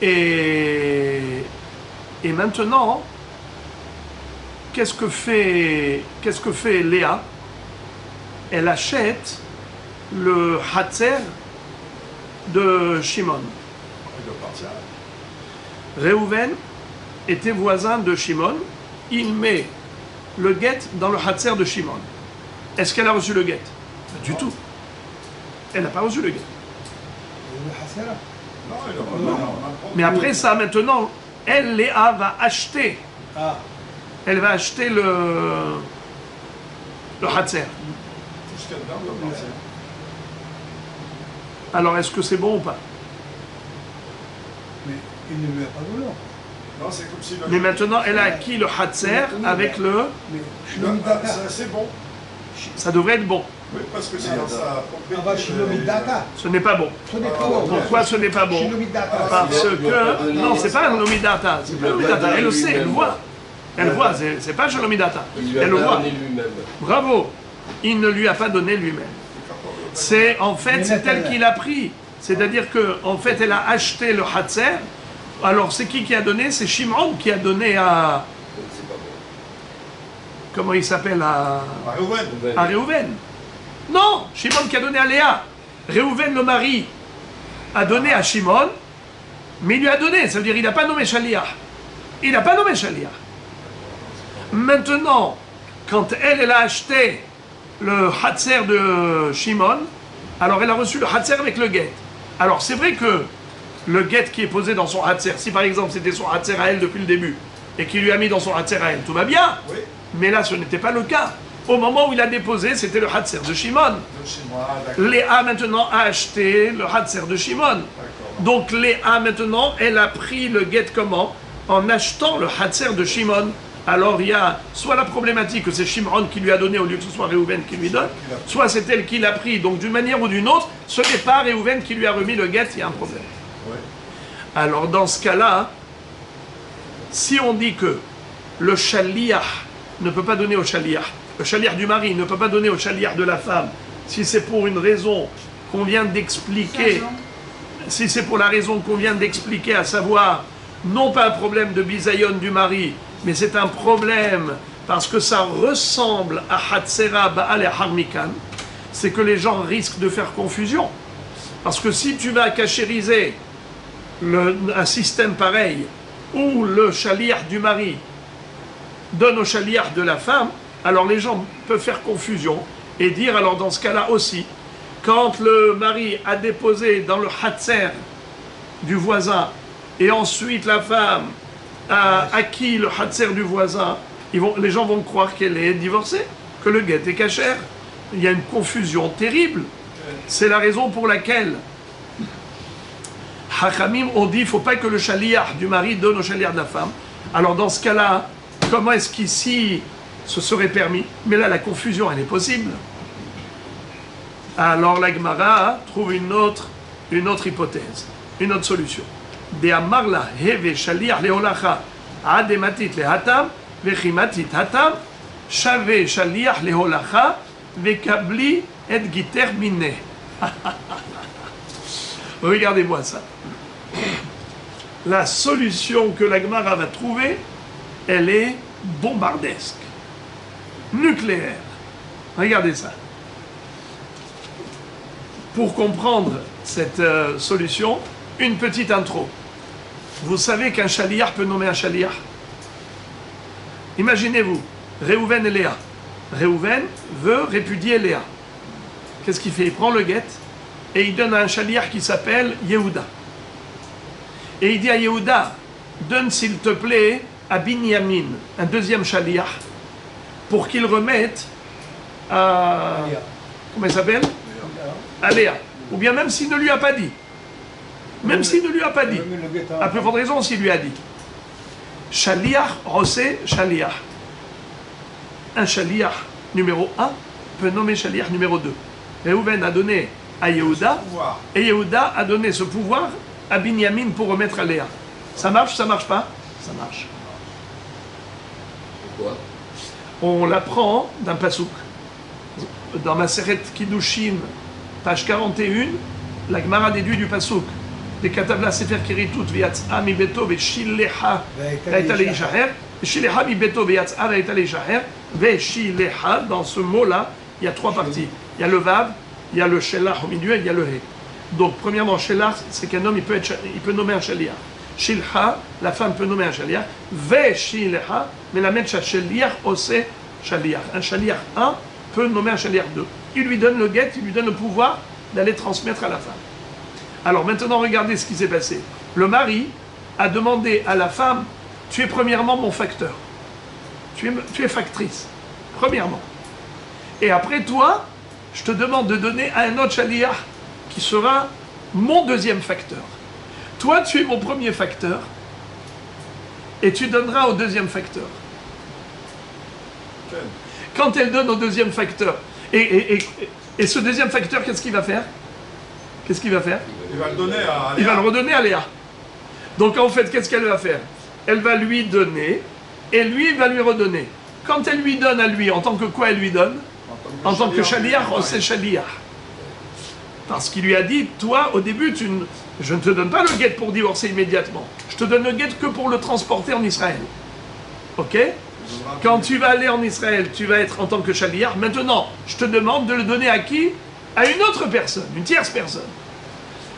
Et maintenant, qu'est-ce que fait Léa? Elle achète le hatzer de Shimon. Réhouven était voisin de Shimon. Il met le guet dans le hatzer de Shimon. Est-ce qu'elle a reçu le guet? Pas du tout. Elle n'a pas reçu le guet. Mais après ça, maintenant, elle, Léa, va acheter. Elle va acheter le hatzer. Alors, est-ce que c'est bon ou pas? Mais il ne lui a pas donné. Non, c'est comme si... Mais maintenant, elle a acquis le hatzer avec le... Mais c'est bon. Ça devrait être bon. Oui, parce que c'est dans sa Shilomidaka. Ce n'est pas bon. Ce n'est pas bon. Pourquoi ce n'est pas bon? Shilomidaka. Parce que... Non, c'est pas un lomidata. C'est pas un lomidata. Elle le sait, elle voit. Elle voit, c'est pas Shalomidata. Elle le voit. Bravo. Il ne lui a pas donné lui-même. C'est en fait, c'est elle qui l'a pris. C'est-à-dire que en fait, elle a acheté le hatzer. Alors, c'est qui a donné? C'est Shimon qui a donné à... Comment il s'appelle? À Réhouven. Non, Shimon qui a donné à Léa. Réhouven, le mari, a donné à Shimon, mais il lui a donné. Ça veut dire il n'a pas nommé Shaliach. Il n'a pas nommé Shaliach. Maintenant, quand elle a acheté le hatzer de Shimon, alors elle a reçu le hatzer avec le guet. Alors c'est vrai que le guet qui est posé dans son hatzer, si par exemple c'était son hatzer à elle depuis le début, et qu'il lui a mis dans son hatzer à elle, tout va bien. Oui. Mais là, ce n'était pas le cas. Au moment où il a déposé, c'était le hatzer de Shimon. Léa maintenant a acheté le hatzer de Shimon. Donc Léa maintenant, elle a pris le guet comment? En achetant le hatzer de Shimon. Alors il y a soit la problématique que c'est Shimon qui lui a donné au lieu que ce soit Réhouven qui lui donne, soit c'est elle qui l'a pris. Donc d'une manière ou d'une autre, ce n'est pas Réhouven qui lui a remis le guet, il y a un problème. Ouais. Alors dans ce cas-là, si on dit que le shaliach ne peut pas donner au shaliach, le shaliach du mari ne peut pas donner au shaliach de la femme, si c'est pour une raison qu'on vient d'expliquer, si c'est pour la raison qu'on vient d'expliquer, à savoir, non pas un problème de bisayon du mari, mais c'est un problème parce que ça ressemble à Hatzera Baal et Harmikan, c'est que les gens risquent de faire confusion. Parce que si tu vas cachériser un système pareil, où le shaliach du mari donne au shaliach de la femme, alors les gens peuvent faire confusion et dire, alors dans ce cas-là aussi, quand le mari a déposé dans le hatzer du voisin, et ensuite la femme a acquis le hatzer du voisin, les gens vont croire qu'elle est divorcée, que le guet est cachère. Il y a une confusion terrible. C'est la raison pour laquelle Hachamim ont dit, il ne faut pas que le shaliach du mari donne au shaliach de la femme. Alors dans ce cas-là, comment est-ce qu'ici ce serait permis? Mais là, la confusion, elle est possible. Alors la Gemara trouve une autre hypothèse, une autre solution. De amarla heve shaliach leolacha adematit lehatam vechimatit hatam shave shaliach leolacha vekabli et giter mine. Regardez-moi ça. La solution que la Gemara va trouver, elle est bombardesque, nucléaire. Regardez ça. Pour comprendre cette solution, une petite intro. Vous savez qu'un shaliach peut nommer un shaliach? Imaginez-vous, Réhouven et Léa. Réhouven veut répudier Léa. Qu'est-ce qu'il fait? Il prend le guet et il donne à un shaliach qui s'appelle Yehuda. Et il dit à Yehuda, donne s'il te plaît à Binyamin, un deuxième shaliach, pour qu'il remette à comment il s'appelle? À Léa. Ou bien même s'il ne lui a pas dit. Même s'il ne lui a pas dit. À plus forte raison s'il lui a dit. Shaliach, Rosé, Shaliach. Un Shaliach numéro 1 peut nommer Shaliach numéro 2. Réhouven a donné à Yehuda, et Yehuda a donné ce pouvoir à Binyamin pour remettre à Léa. Ça marche, ça marche pas? Ça marche. Pourquoi? On l'apprend d'un pasouk. Dans ma Maseret Kiddushin, page 41, la Gemara déduit du pasouk. Les katabla sefer kiritut v'yatsa mi beto v'shileha v'ayta leishaher. V'shileha mi beto v'yatsa v'ayta leishaher. V'shileha, dans ce mot-là, il y a 3 parties. Il y a le vav, il y a le shelach au milieu et il y a le he. Donc, premièrement, shelach, c'est qu'un homme, il peut nommer un shaliach. Shilcha, la femme peut nommer un shaliach. V'shileha, mais la mettre shaliach, osé shaliach. Un shaliach 1 peut nommer un shaliach 2. Il lui donne le guet, il lui donne le pouvoir d'aller transmettre à la femme. Alors maintenant, regardez ce qui s'est passé. Le mari a demandé à la femme, tu es premièrement mon facteur. Tu es factrice, premièrement. Et après toi, je te demande de donner à un autre shaliach qui sera mon deuxième facteur. Toi, tu es mon premier facteur et tu donneras au deuxième facteur. Quand elle donne au deuxième facteur, et ce deuxième facteur, qu'est-ce qu'il va faire? Qu'est-ce qu'il va faire? Il va le donner à Léa. Il va le redonner à Léa. Donc en fait, qu'est-ce qu'elle va faire? Elle va lui donner, et lui va lui redonner. Quand elle lui donne à lui, en tant que quoi elle lui donne? En tant que shaliach, c'est shaliach. Parce qu'il lui a dit, toi, au début, je ne te donne pas le guet pour divorcer immédiatement. Je te donne le guet que pour le transporter en Israël. Ok? Quand tu vas aller en Israël, tu vas être en tant que shaliach. Maintenant, je te demande de le donner à qui? À une autre personne, une tierce personne.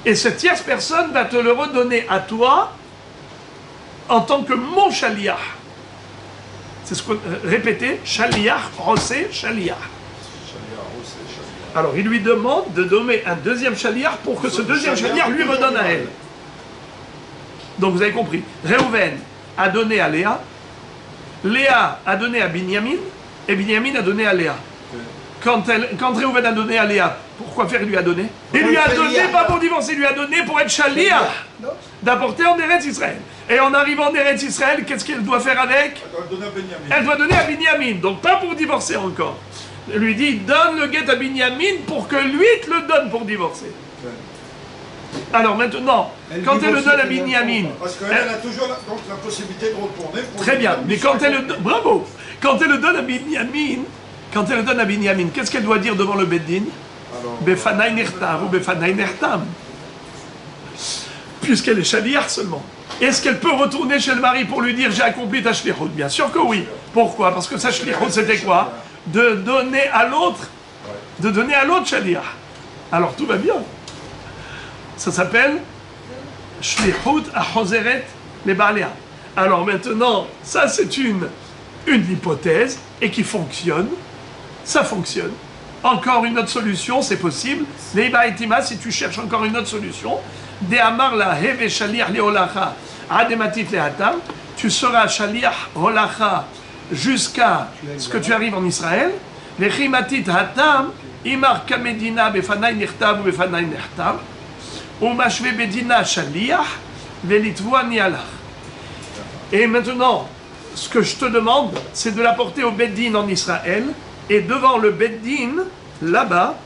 Et cette tierce personne va te le redonner à toi en tant que mon shaliach. C'est ce qu'on répétait, shaliach, rosé, shaliach. Alors, il lui demande de donner un deuxième shaliach pour que ce deuxième shaliach lui redonne à elle. Donc, vous avez compris. Réhouven a donné à Léa, Léa a donné à Binyamin, et Binyamin a donné à Léa. Quand Réhouven a donné à Léa, pourquoi faire il lui a donné? Il lui a donné, pas pour divorcer, il lui a donné pour être shaliach, d'apporter en Eretz Israël. Et en arrivant en Eretz Israël, qu'est-ce qu'elle doit faire avec? Elle doit le donner à Benjamin. Elle doit donner à Binyamin, donc pas pour divorcer encore. Elle lui dit, donne le guet à Binyamin pour que lui te le donne pour divorcer. Alors maintenant, quand elle le donne à Binyamin... Parce qu'elle a toujours la possibilité de retourner. Très bien, mais quand elle le donne... Bravo! Quand elle le donne à Binyamin, qu'est-ce qu'elle doit dire devant le Beddin? Befanai nirtam ou Befanai nirtam. Puisqu'elle est shaliach seulement. Est-ce qu'elle peut retourner chez le mari pour lui dire j'ai accompli ta shlichut? Bien sûr que oui. Pourquoi? Parce que sa shlichut c'était quoi? De donner à l'autre, shaliach. Alors tout va bien. Ça s'appelle shlichut achozeret lebalea. Alors maintenant, ça c'est une hypothèse et qui fonctionne. Ça fonctionne. Encore une autre solution, c'est possible. Leiba etima, si tu cherches encore une autre solution, de amar la heve shaliach leolacha adematit lehatam, tu seras shaliach holacha jusqu'à ce que tu arrives en Israël. Lechimatit hatam imar kamedina befanai nirtav ou befanai nirtav ou mashve bedina shaliach velitvoa nialach. Et maintenant, ce que je te demande, c'est de l'apporter au Beddin en Israël. Et devant le Beddin, là-bas,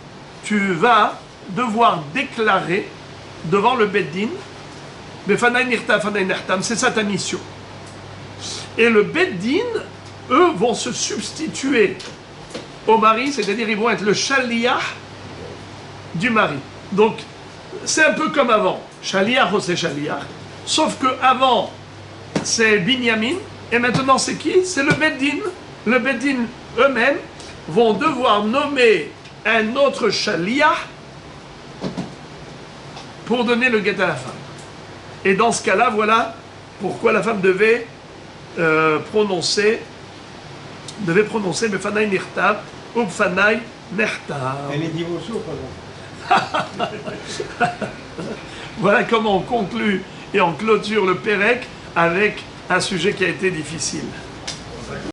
tu vas devoir déclarer devant le Beddin, c'est ça ta mission. Et le Beddin, eux, vont se substituer au mari, c'est-à-dire ils vont être le shaliach du mari. Donc, c'est un peu comme avant. Shaliach, c'est shaliach. Sauf que avant, c'est Binyamin, et maintenant c'est qui? C'est le Beddin. Le Beddin eux-mêmes vont devoir nommer un autre shaliach pour donner le guet à la femme. Et dans ce cas-là, voilà pourquoi la femme devait prononcer Befanai nirtav ou Befanai nirtav. Elle est divorcée ou pas? Voilà comment on conclut et on clôture le Pérec avec un sujet qui a été difficile.